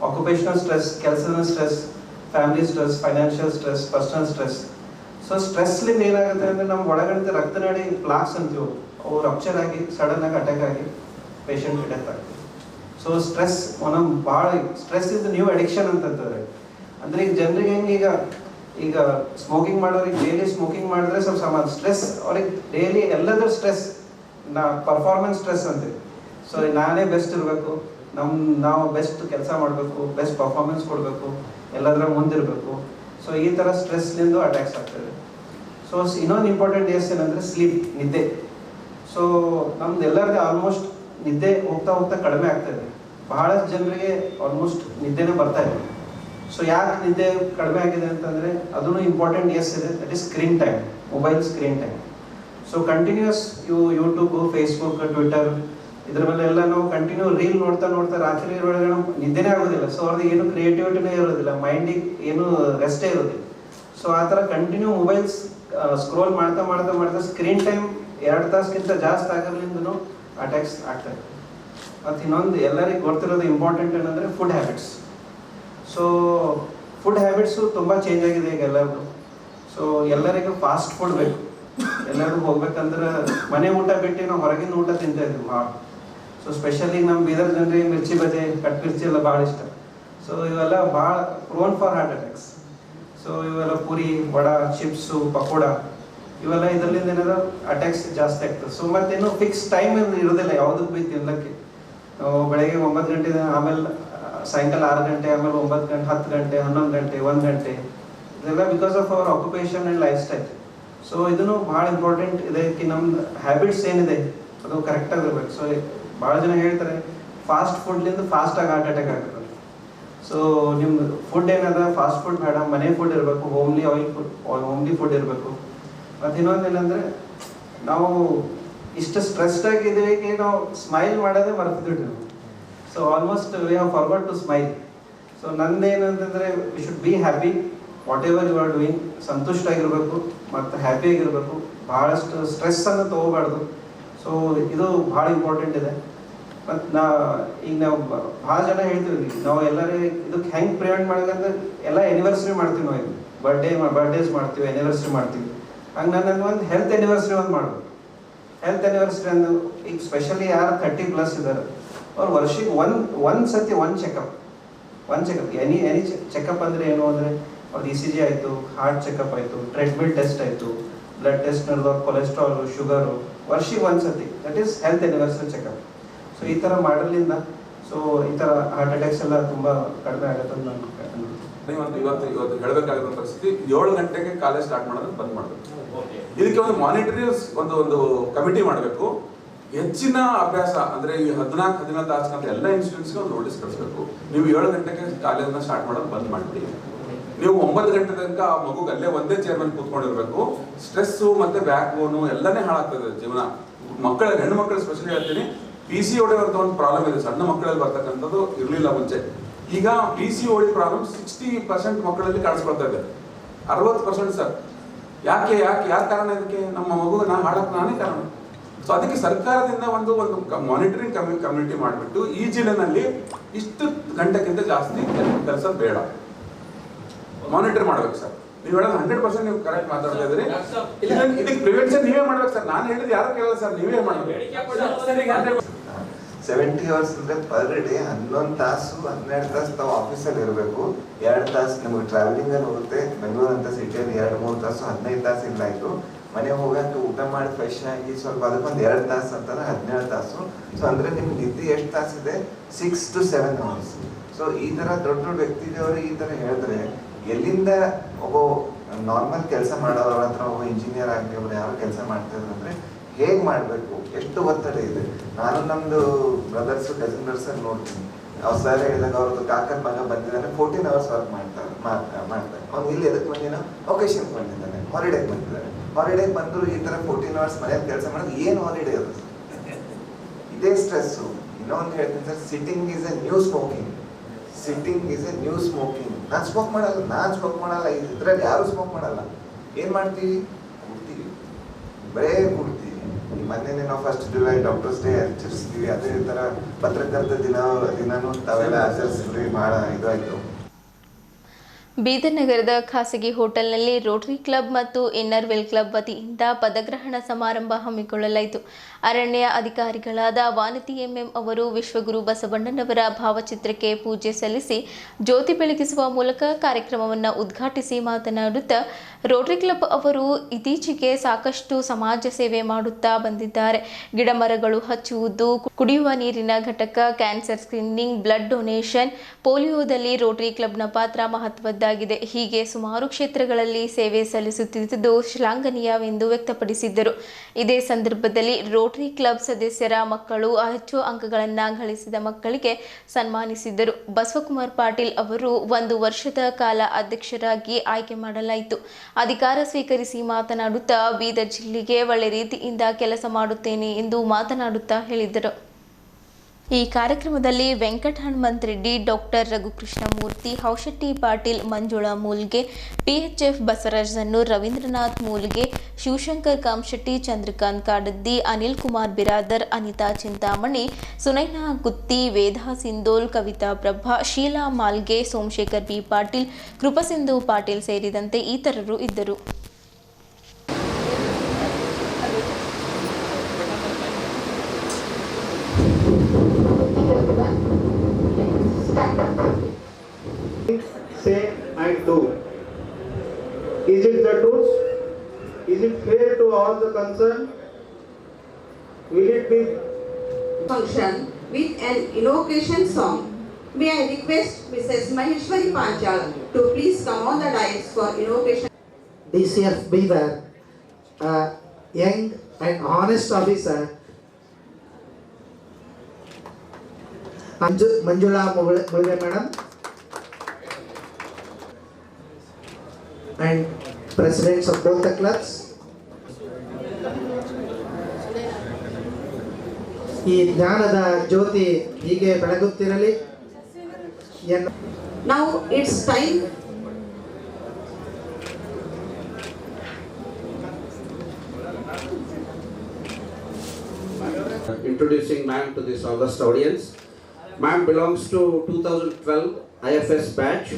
ಆಕ್ಯುಪೇಷನಲ್ ಸ್ಟ್ರೆಸ್, ಕೆಲಸದ stress, family stress, financial stress, personal stress. So ಸ್ಟ್ರೆಸ್ಲಿಂದ ಏನಾಗುತ್ತೆ ಅಂದರೆ ನಮ್ಮ ಒಳಗಡೆ ರಕ್ತನಾಡಿ ಪ್ಲಾಕ್ಸ್ ಅಂತೀವಿ, ಅವು ರಪ್ಚರ್ ಆಗಿ ಸಡನ್ ಆಗಿ ಅಟ್ಯಾಕ್ ಆಗಿ ಪೇಷಂಟ್ ಡೆತ್ ಆಗ್ತದೆ. ಸೊ ಸ್ಟ್ರೆಸ್ ಒಂದೊಂದು ಭಾಳ, ಸ್ಟ್ರೆಸ್ ಇಸ್ ನ್ಯೂ ಅಡಿಕ್ಷನ್ ಅಂತಂತಾರೆ. ಅಂದರೆ ಈಗ ಜನರಿಗೆ ಹೆಂಗೆ ಈಗ ಸ್ಮೋಕಿಂಗ್ ಮಾಡೋರಿಗೆ ಡೈಲಿ ಸ್ಮೋಕಿಂಗ್ ಮಾಡಿದ್ರೆ ಸ್ವಲ್ಪ ಸಮಾನ, ಸ್ಟ್ರೆಸ್ ಅವ್ರಿಗೆ ಡೈಲಿ ಎಲ್ಲದರ ಸ್ಟ್ರೆಸ್, ಪರ್ಫಾರ್ಮೆನ್ಸ್ ಸ್ಟ್ರೆಸ್ ಅಂತೀವಿ. ಸೊ ನಾನೇ ಬೆಸ್ಟ್ ಇರಬೇಕು, ನಾವು ಬೆಸ್ಟ್ ಕೆಲಸ ಮಾಡಬೇಕು, ಬೆಸ್ಟ್ ಪರ್ಫಾರ್ಮೆನ್ಸ್ ಕೊಡಬೇಕು, ಎಲ್ಲದರ ಮುಂದಿರಬೇಕು. ಸೊ ಈ ಥರ ಸ್ಟ್ರೆಸ್ಲಿಂದ ಅಟ್ಯಾಕ್ಸ್ ಆಗ್ತದೆ. ಸೊ ಇನ್ನೊಂದು ಇಂಪಾರ್ಟೆಂಟ್ ಏನಂದರೆ ಸ್ಲೀಪ್, ನಿದ್ದೆ. ಸೊ ನಮ್ದು ಎಲ್ಲರಿಗೂ ಆಲ್ಮೋಸ್ಟ್ ನಿದ್ದೆ ಹೋಗ್ತಾ ಹೋಗ್ತಾ ಕಡಿಮೆ ಆಗ್ತಾಯಿದೆ. ಬಹಳಷ್ಟು ಜನರಿಗೆ ಆಲ್ಮೋಸ್ಟ್ ನಿದ್ದೆನೇ ಬರ್ತಾ ಇದೆ. ಸೊ ಯಾಕೆ ನಿದ್ದೆ ಕಡಿಮೆ ಆಗಿದೆ ಅಂತಂದರೆ ಅದೂ ಇಂಪಾರ್ಟೆಂಟ್ ಇದೆ, that is screen time, mobile screen time. So continuous YouTube, Facebook, Twitter ಇದ್ರ ಮೇಲೆಲ್ಲ ನಾವು ಕಂಟಿನ್ಯೂ ರೀಲ್ ನೋಡ್ತಾ ನೋಡ್ತಾ ರಾತ್ರಿ ಒಳಗೆ ನಿದ್ದೆನೇ ಆಗೋದಿಲ್ಲ. ಸೊ ಅವ್ರದ್ದು ಏನು ಕ್ರಿಯೇಟಿವಿಟಿನೇ ಇರೋದಿಲ್ಲ, ಮೈಂಡಿಗೆ ಏನು ರೆಸ್ಟೇ ಇರೋದಿಲ್ಲ. ಸೊ ಆ ಥರ ಕಂಟಿನ್ಯೂ ಮೊಬೈಲ್ಸ್ ಸ್ಕ್ರೋಲ್ ಮಾಡ್ತಾ ಮಾಡ್ತಾ ಮಾಡ್ತಾ ಸ್ಕ್ರೀನ್ ಟೈಮ್ 2 ತಾಸಿಗಿಂತ ಜಾಸ್ತಿ ಆಗೋದ್ರಿಂದನೂ ಅಟ್ಯಾಕ್ಸ್ ಆಗ್ತದೆ. ಮತ್ತು ಇನ್ನೊಂದು ಎಲ್ಲರಿಗೂ ಗೊತ್ತಿರೋದು ಇಂಪಾರ್ಟೆಂಟ್ ಏನಂದರೆ food habits. So food habits ತುಂಬ ಚೇಂಜ್ ಆಗಿದೆ ಈಗ ಎಲ್ಲರಿಗೂ. ಸೊ ಎಲ್ಲರಿಗೂ ಫಾಸ್ಟ್ ಫುಡ್ ಬೇಕು. ಎಲ್ಲರಿಗೂ ಹೋಗ್ಬೇಕಂದ್ರೆ ಮನೆ ಊಟ ಬಿಟ್ಟು ನಾವು ಹೊರಗಿನ ಊಟ ತಿಂತಾ ಇದ್ವಿ ಭಾಳ. ಸೊ ಸ್ಪೆಷಲಿ ನಮ್ಮ ಬೀದರ್ ಜನರಿಗೆ ಮಿರ್ಚಿ ಬಜೆ, ಕಟ್ ಮಿರ್ಚಿ ಎಲ್ಲ ಭಾಳ ಇಷ್ಟ. ಸೊ ಇವೆಲ್ಲ ಭಾಳ prone for heart attacks. So ಇವೆಲ್ಲ ಪೂರಿ, ವಡ, ಚಿಪ್ಸು, ಪಕೋಡ ಇವೆಲ್ಲ ಇದರಿಂದ ಏನಾದ್ರು ಅಟ್ಯಾಕ್ಸ್ ಜಾಸ್ತಿ ಆಗ್ತದೆ. ಸೊ ಮತ್ತೇನು ಫಿಕ್ಸ್ ಟೈಮ್ ಇರೋದಿಲ್ಲ ಯಾವುದಕ್ಕೆ ಬಿ ತಿನ್ನಲಿಕ್ಕೆ. ನಾವು ಬೆಳಗ್ಗೆ 9 ಗಂಟೆ, ಆಮೇಲೆ ಸಾಯಂಕಾಲ 6 ಗಂಟೆ, ಆಮೇಲೆ 9 ಗಂಟೆ, 10 ಗಂಟೆ, 11 ಗಂಟೆ, 1 ಗಂಟೆ, ಇದೆಲ್ಲ because of our occupation and life style. So ಇದನ್ನು ಭಾಳ ಇಂಪಾರ್ಟೆಂಟ್ ಇದೆ. ನಮ್ದು ಹ್ಯಾಬಿಟ್ಸ್ ಏನಿದೆ ಅದು ಕರೆಕ್ಟಾಗಿರ್ಬೇಕು. ಸೊ ಭಾಳ ಜನ ಹೇಳ್ತಾರೆ ಫಾಸ್ಟ್ ಫುಡ್ಲಿಂದ ಫಾಸ್ಟಾಗಿ ಹಾರ್ಟ್ ಅಟ್ಯಾಕ್ ಆಗ್ತದೆ. ಸೊ ನಿಮ್ದು ಫುಡ್ ಏನದ, ಫಾಸ್ಟ್ ಫುಡ್ ಬೇಡ, ಮನೆ ಫುಡ್ ಇರಬೇಕು, ಹೋಮ್ಲಿ ಫುಡ್ ಇರಬೇಕು. ಮತ್ತು ಇನ್ನೊಂದು ಏನಂದರೆ ನಾವು ಇಷ್ಟು ಸ್ಟ್ರೆಸ್ಡ್ ಆಗಿದ್ದೀವಿ, ನಾವು ಸ್ಮೈಲ್ ಮಾಡೋದೇ ಮರ್ತಿದ್ವಿ ನಾವು. So almost we have forward to smile. So ನಂದೇನಂತಂದರೆ we should be happy whatever you are doing. ಸಂತುಷ್ಟವಾಗಿರಬೇಕು ಮತ್ತು ಹ್ಯಾಪಿಯಾಗಿರಬೇಕು. ಭಾಳಷ್ಟು ಸ್ಟ್ರೆಸ್ಸನ್ನು ತೊಗೋಬಾರ್ದು. ಸೊ ಇದು ಭಾಳ ಇಂಪಾರ್ಟೆಂಟ್ ಇದೆ. ಮತ್ತು ಈಗ ನಾವು ಭಾಳ ಜನ ಹೇಳ್ತೀವಿ, ನಾವು ಎಲ್ಲರೂ ಇದಕ್ಕೆ ಹೆಂಗೆ ಪ್ರಿವೆಂಟ್ ಮಾಡೋದಂದ್ರೆ ಎಲ್ಲ ಆ್ಯನಿವರ್ಸರಿ ಮಾಡ್ತೀವಿ. ನಾವು ಇದು ಬರ್ಡೇಸ್ ಮಾಡ್ತೀವಿ, ಆ್ಯನಿವರ್ಸರಿ ಮಾಡ್ತೀವಿ. ಹಂಗೆ ನನಗೆ ಒಂದು ಹೆಲ್ತ್ ಆ್ಯನಿವರ್ಸರಿ ಒಂದು ಮಾಡಬೇಕು. ಹೆಲ್ತ್ ಆ್ಯನಿವರ್ಸರಿ ಅಂದ್ರೆ ಈಗ ಸ್ಪೆಷಲಿ ಯಾರು 30+ ಇದ್ದಾರೆ ಅವ್ರು ವರ್ಷಕ್ಕೆ ಒಂದು ಸತಿ ಒಂದು ಚೆಕಪ್ ಎನಿ ಚೆಕಪ್ ಅಂದರೆ ಏನು ಅಂದರೆ ಅವ್ರದ್ದು ECG ಆಯಿತು, ಹಾರ್ಟ್ ಚೆಕಪ್ ಆಯಿತು, ಟ್ರೆಡ್ಮಿಲ್ ಟೆಸ್ಟ್ ಆಯಿತು, ಬ್ಲಡ್ ಟೆಸ್ಟ್ ನಡೆದು ಕೊಲೆಸ್ಟ್ರಾಲು, ಶುಗರು, ವರ್ಷಕ್ಕೆ ಒಂದು ಸತಿ, that is health anniversary checkup. So ಈ ಥರ ಮಾಡೋದ್ರಿಂದ ಸೊ ಈ ಥರ ಹಾರ್ಟ್ ಅಟ್ಯಾಕ್ಸ್ ಎಲ್ಲ ತುಂಬ ಕಡಿಮೆ ಆಗುತ್ತೆ ಅಂತ ನಾನು ಇವತ್ತು ಹೇಳಬೇಕಾಗಿರೋ ಪರಿಸ್ಥಿತಿ 7 ಗಂಟೆಗೆ ಕಾಲೇಜ್ ಸ್ಟಾರ್ಟ್ ಮಾಡೋದನ್ನ ಬಂದ್ ಮಾಡಬೇಕು. ಇದಕ್ಕೆ ಒಂದು ಮಾನಿಟರಿ ಒಂದು ಕಮಿಟಿ ಮಾಡಬೇಕು. ಹೆಚ್ಚಿನ ಅಭ್ಯಾಸ ಅಂದ್ರೆ ಈ 14-15 ತಾಸು ಎಲ್ಲ ಇನ್ಸ್ಟಿಟ್ಯೂಟ್ಸ್ಗೆ ಒಂದು ನೋಟಿಸ್ ಕಳಿಸ್ಬೇಕು. ನೀವು 7 ಗಂಟೆಗೆ ಕಾಲೇಜ್ನ ಸ್ಟಾರ್ಟ್ ಮಾಡೋದು ಬಂದ್ ಮಾಡಿಬಿಡಿ. ನೀವು 9 ಗಂಟೆ ತನಕ ಆ ಮಗುಗೆ ಅಲ್ಲೇ ಒಂದೇ ಚೇರ್ ಮೇಲೆ ಕೂತ್ಕೊಂಡಿರ್ಬೇಕು. ಸ್ಟ್ರೆಸ್ಸು ಮತ್ತೆ ಬ್ಯಾಕ್ ಬೋನು ಎಲ್ಲನೇ ಹಾಳಾಗ್ತದೆ ಜೀವನ. ಹೆಣ್ಣು ಮಕ್ಕಳು ಸ್ಪೆಷಲಿ ಹೇಳ್ತೀನಿ, PCOD ಅಂತ ಒಂದು ಪ್ರಾಬ್ಲಮ್ ಇದೆ, ಸಣ್ಣ ಮಕ್ಕಳಲ್ಲಿ ಬರ್ತಕ್ಕಂಥದ್ದು ಇರಲಿಲ್ಲ ಮುಂಚೆ. ಈಗ PCOD ಪ್ರಾಬ್ಲಮ್ 60% ಮಕ್ಕಳಲ್ಲಿ ಕಾಣಿಸ್ಕೊಳ್ತಾ ಇದೆ, 60% ಸರ್. ಯಾಕೆ ಕಾರಣ ಇದಕ್ಕೆ? ನಮ್ಮ ಮಗುನ ಹಾಳಕ್ಕೆ ನಾನೇ ಕಾರಣ. ಸೊ ಅದಕ್ಕೆ ಸರ್ಕಾರದಿಂದ ಒಂದು ಮಾನಿಟರಿಂಗ್ ಕಮ್ಯುನಿಟಿ ಮಾಡಿಬಿಟ್ಟು ಈ ಜಿಲ್ಲೆನಲ್ಲಿ ಇಷ್ಟು ಗಂಟೆಗಿಂತ ಜಾಸ್ತಿ ಕೆಲಸ ಬೇಡ, ಮಾನಿಟರ್ ಮಾಡ್ಬೇಕು ಸರ್. ನೀವು ಹೇಳೋದು 100% ನೀವು ಕರೆಕ್ಟ್ ಮಾತಾಡ್ತಾ ಇದ್ರಿ. ಇದಕ್ಕೆ ಪ್ರಿವೆನ್ಷನ್ ನೀವೇ ಮಾಡ್ಬೇಕು ಸರ್. ನಾನು ಹೇಳಿದ್ರೆ ಯಾರು ಕೇಳಲ್ಲ ಸರ್, ನೀವೇ ಮಾಡಬೇಕು. 70 hours ಅಂದರೆ ಪರ್ ಡೇ 11 ತಾಸು 12 ತಾಸು ನಾವು ಆಫೀಸಲ್ಲಿ ಇರಬೇಕು. 2 ತಾಸು ನಮಗೆ ಟ್ರಾವೆಲಿಂಗಲ್ಲಿ ಹೋಗುತ್ತೆ. ಬೆಂಗಳೂರು ಅಂತ ಸಿಟಿಯಲ್ಲಿ 2-3 ತಾಸು 15 ತಾಸು ಇಲ್ಲಾಯಿತು. ಮನೆಗೆ ಹೋಗಂತ ಊಟ ಮಾಡಿ ಫ್ರೆಶ್ ಆಗಿ ಸ್ವಲ್ಪ ಅದಕ್ಕೊಂದು 2 ತಾಸು ಅಂತಂದ್ರೆ 17 ತಾಸು. ಸೊ ಅಂದರೆ ನಿಮ್ಗೆ ನಿದ್ದೆ ಎಷ್ಟು ತಾಸಿದೆ? 6 to 7 hours. ಸೊ ಈ ಥರ ದೊಡ್ಡ ವ್ಯಕ್ತಿಗಳವರು ಈ ಥರ ಹೇಳಿದ್ರೆ ಎಲ್ಲಿಂದ ಒಬ್ಬ ನಾರ್ಮಲ್ ಕೆಲಸ ಮಾಡೋರ ಹತ್ರ ಒಬ್ಬ ಇಂಜಿನಿಯರ್ ಆಗಲಿ ಒಬ್ಬರು ಯಾರು ಕೆಲಸ ಮಾಡ್ತಿದ್ರು ಅಂದರೆ ಹೇಗೆ ಮಾಡಬೇಕು, ಎಷ್ಟು ಒತ್ತಡ ಇದೆ. ನಾನು ನಮ್ಮದು ಬ್ರದರ್ಸು ಕಸಿನ್ ನೋಡ್ತೀನಿ. ಅವ್ರು ಸರ್ ಹೇಳಿದಾಗ ಅವ್ರದ್ದು ಕಾಕನ ಮಗ ಬಂದಿದ್ದಾನೆ, 14 hours ವರ್ಕ್ ಮಾಡ್ತಾರೆ. ಅವ್ನು ಇಲ್ಲಿ ಎದಕ್ಕೆ ಬಂದಿನ ಒಕೇಶನ್ಗೆ ಬಂದಿದ್ದಾನೆ, ಹಾಲಿಡೇಗೆ ಬಂದಿದ್ದಾನೆ. ಹಾಲಿಡೇಗೆ ಬಂದರು ಈ ಥರ 14 hours ಮನೇಲಿ ಕೆಲಸ ಮಾಡೋದು ಏನು ಹಾಲಿಡೇ ಅದು? ಇದೇ ಸ್ಟ್ರೆಸ್ಸು. ಇನ್ನೊಂದು ಹೇಳ್ತೀನಿ sir, sitting is A new smoking. ನಾನು ಸ್ಮೋಕ್ ಮಾಡಲ್ಲ. ಇದ್ರಲ್ಲಿ ಯಾರು ಸ್ಮೋಕ್ ಮಾಡಲ್ಲ. ಏನು ಮಾಡ್ತೀವಿ? ಕುಡ್ತೀವಿ, ಬರೇ ಕುಡ್ತೀವಿ. ಮೊನ್ನೆ ನಾವು 1 ಜುಲೈ ಡಾಕ್ಟರ್ಸ್ ಡೇ ಆಚರಿಸ್ತೀವಿ, ಅದೇ ಥರ ಪತ್ರಕರ್ತ ದಿನನೂ ತಾವೆಲ್ಲ ಆಚರಿಸಿದ್ರಿ, ಭಾಳ ಇದಾಯಿತು. ಬೀದರ್ ನಗರದ ಖಾಸಗಿ ಹೋಟೆಲ್ನಲ್ಲಿ ರೋಟರಿ ಕ್ಲಬ್ ಮತ್ತು ಇನ್ನರ್ವೆಲ್ ಕ್ಲಬ್ ವತಿಯಿಂದ ಪದಗ್ರಹಣ ಸಮಾರಂಭ ಹಮ್ಮಿಕೊಳ್ಳಲಾಯಿತು. ಅರಣ್ಯ ಅಧಿಕಾರಿಗಳಾದ ವಾನತಿ ಎಂಎಂ ಅವರು ವಿಶ್ವಗುರು ಬಸವಣ್ಣನವರ ಭಾವಚಿತ್ರಕ್ಕೆ ಪೂಜೆ ಸಲ್ಲಿಸಿ ಜ್ಯೋತಿ ಬೆಳಗಿಸುವ ಮೂಲಕ ಕಾರ್ಯಕ್ರಮವನ್ನು ಉದ್ಘಾಟಿಸಿ ಮಾತನಾಡುತ್ತಾ, ರೋಟರಿ ಕ್ಲಬ್ ಅವರು ಇತ್ತೀಚೆಗೆ ಸಾಕಷ್ಟು ಸಮಾಜ ಸೇವೆ ಮಾಡುತ್ತಾ ಬಂದಿದ್ದಾರೆ. ಗಿಡಮರಗಳು ಹಚ್ಚುವುದು, ಕುಡಿಯುವ ನೀರಿನ ಘಟಕ, ಕ್ಯಾನ್ಸರ್ ಸ್ಕ್ರೀನಿಂಗ್, ಬ್ಲಡ್ ಡೊನೇಷನ್, ಪೋಲಿಯೋದಲ್ಲಿ ರೋಟರಿ ಕ್ಲಬ್ನ ಪಾತ್ರ ಮಹತ್ವದ್ದಾಗಿದೆ. ಹೀಗೆ ಸುಮಾರು ಕ್ಷೇತ್ರಗಳಲ್ಲಿ ಸೇವೆ ಸಲ್ಲಿಸುತ್ತಿದ್ದುದು ಶ್ಲಾಘನೀಯವೆಂದು ವ್ಯಕ್ತಪಡಿಸಿದ್ದರು. ಇದೇ ಸಂದರ್ಭದಲ್ಲಿ ರೋಟರಿ ಕ್ಲಬ್ ಸದಸ್ಯರ ಮಕ್ಕಳು ಹೆಚ್ಚು ಅಂಕಗಳನ್ನು ಗಳಿಸಿದ ಮಕ್ಕಳಿಗೆ ಸನ್ಮಾನಿಸಿದರು. ಬಸವಕುಮಾರ್ ಪಾಟೀಲ್ ಅವರು 1 ವರ್ಷದ ಕಾಲ ಅಧ್ಯಕ್ಷರಾಗಿ ಆಯ್ಕೆ ಮಾಡಲಾಯಿತು. ಅಧಿಕಾರ ಸ್ವೀಕರಿಸಿ ಮಾತನಾಡುತ್ತಾ, ಬೀದರ್ ಜಿಲ್ಲೆಗೆ ಒಳ್ಳೆ ರೀತಿಯಿಂದ ಕೆಲಸ ಮಾಡುತ್ತೇನೆ ಎಂದು ಮಾತನಾಡುತ್ತಾ ಹೇಳಿದರು. ಈ ಕಾರ್ಯಕ್ರಮದಲ್ಲಿ ವೆಂಕಟ ಹನುಮಂತ ರೆಡ್ಡಿ, ಡಾಕ್ಟರ್ ರಘುಕೃಷ್ಣಮೂರ್ತಿ, ಹೌಶೆಟ್ಟಿ ಪಾಟೀಲ್, ಮಂಜುಳಾ ಮೂಲ್ಗೆ, ಪಿಎಚ್ಎಫ್ ಬಸವರಾಜ್ ಜನ್ನೂರ್, ರವೀಂದ್ರನಾಥ್ ಮೂಲ್ಗೆ, ಶಿವಶಂಕರ್ ಕಾಮಶೆಟ್ಟಿ, ಚಂದ್ರಕಾಂತ್ ಕಾಡದ್ದಿ, ಅನಿಲ್ ಕುಮಾರ್ ಬಿರಾದರ್, ಅನಿತಾ ಚಿಂತಾಮಣಿ, ಸುನೈನಾ ಗುತ್ತಿ, ವೇದಾ ಸಿಂಧೋಲ್, ಕವಿತಾ ಪ್ರಭಾ, ಶೀಲಾ ಮಾಲ್ಗೆ, ಸೋಮಶೇಖರ್ ಬಿ ಪಾಟೀಲ್, ಕೃಪಸಿಂಧು ಪಾಟೀಲ್ ಸೇರಿದಂತೆ ಇತರರು ಇದ್ದರು. Say and do. Is it the truth? Is it fair to all the concerned? Will it be function with an invocation song? May I request Mrs. Maheshwari Panchal to please come on the dais for invocation. DCF Bidar, a young and honest officer, Manjula Mulve Madam, and presidents of both the clubs. ಈ ಜ್ಞಾನದ ಜ್ಯೋತಿ ಹೀಗೆ ಬೆಳಗುತ್ತಿರಲಿ. Now it's time. Introducing ma'am to this august audience. Ma'am belongs to 2012 IFS batch.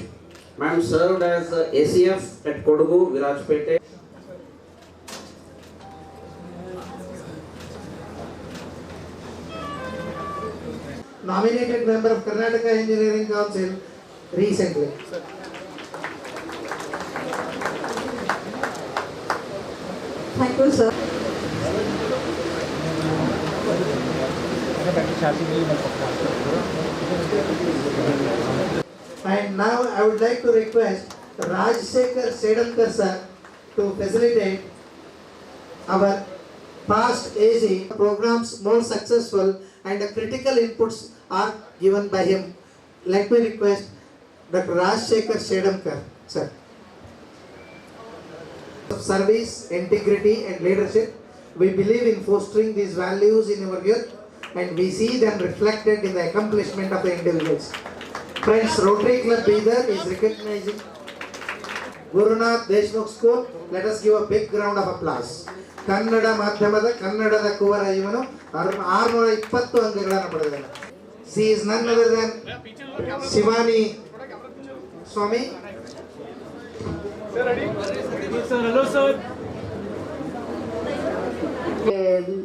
Ma'am served as ACF at Kodugu, Virajpete. Nominated member of Karnataka Engineering Council recently. Thank you, sir. And now I would like to request Rajsekhar Sedamkar sir to facilitate our past AG programs more successful and the critical inputs are given by him. Let me request Dr. Rajsekhar Sedamkar sir. Service, integrity and leadership. We believe in fostering these values in our youth and we see them reflected in the accomplishment of the individuals. Friends, Rotary Club Bidar is recognizing Gurunath Deshmukh School. Let us give a big round of applause. Kannada Madhyamada Kannadada Kuvara ಇವನು 620 ಅಂಕಗಳನ್ನು ಪಡೆದಿದ್ದಾನೆ. She is none other than Shivani Swami.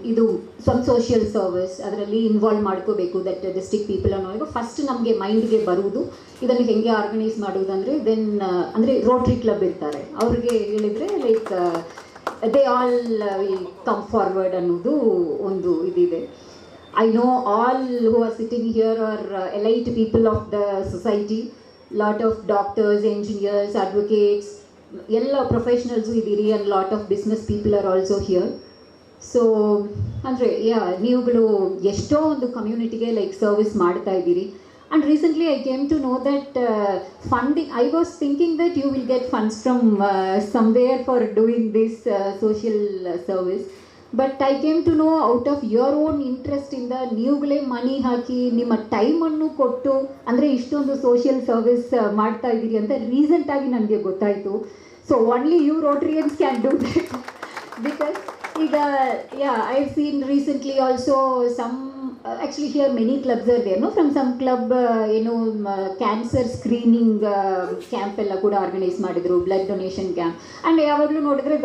ಇದು ಸಮ್ ಸೋಷಿಯಲ್ ಸರ್ವಿಸ್ ಅದರಲ್ಲಿ ಇನ್ವಾಲ್ವ್ ಮಾಡ್ಕೋಬೇಕು ದಟ್ ಡಿಸ್ಟ್ರಿಕ್ಟ್ ಪೀಪಲ್ ಅನ್ನೋವಾಗ ಫಸ್ಟ್ ನಮಗೆ ಮೈಂಡ್ಗೆ ಬರುವುದು ಇದನ್ನು ಹೆಂಗೆ ಆರ್ಗನೈಸ್ ಮಾಡುವುದಂದರೆ ದೆನ್ ಅಂದರೆ ರೋಟ್ರಿ ಕ್ಲಬ್ ಇರ್ತಾರೆ ಅವ್ರಿಗೆ ಹೇಳಿದರೆ like they all will come forward ಅನ್ನೋದು ಒಂದು ಇದಿದೆ. I know all who are sitting here are elite people of the society, lot of doctors, engineers, advocates ಎಲ್ಲ ಪ್ರೊಫೆಷನಲ್ಸು ಇದ್ದೀರಿ and lot of business people are also here. So ಅಂದರೆ ನೀವುಗಳು ಎಷ್ಟೋ ಒಂದು ಕಮ್ಯುನಿಟಿಗೆ ಲೈಕ್ ಸರ್ವಿಸ್ ಮಾಡ್ತಾ ಇದ್ದೀರಿ. And recently I came to know that funding, I was thinking that you will get funds from somewhere for doing this social service. But I came to know out of your own ಇಂಟ್ರೆಸ್ಟಿಂದ ನೀವುಗಳೇ ಮನಿ ಹಾಕಿ ನಿಮ್ಮ ಟೈಮನ್ನು ಕೊಟ್ಟು ಅಂದರೆ ಇಷ್ಟೊಂದು ಸೋಷಿಯಲ್ ಸರ್ವಿಸ್ ಮಾಡ್ತಾ ಇದ್ದೀರಿ ಅಂತ ರೀಸೆಂಟಾಗಿ ನನಗೆ ಗೊತ್ತಾಯಿತು. So only you Rotarians can do that because ಈಗ I've seen recently also some actually here many clubs are there, no? From some club cancer screening camp ಎಲ್ಲ ಕೂಡ ಆರ್ಗನೈಸ್ ಮಾಡಿದ್ರು, ಬ್ಲಡ್ ಡೊನೇಷನ್ ಕ್ಯಾಂಪ್. ಆ್ಯಂಡ್ ಯಾವಾಗಲೂ ನೋಡಿದ್ರೆ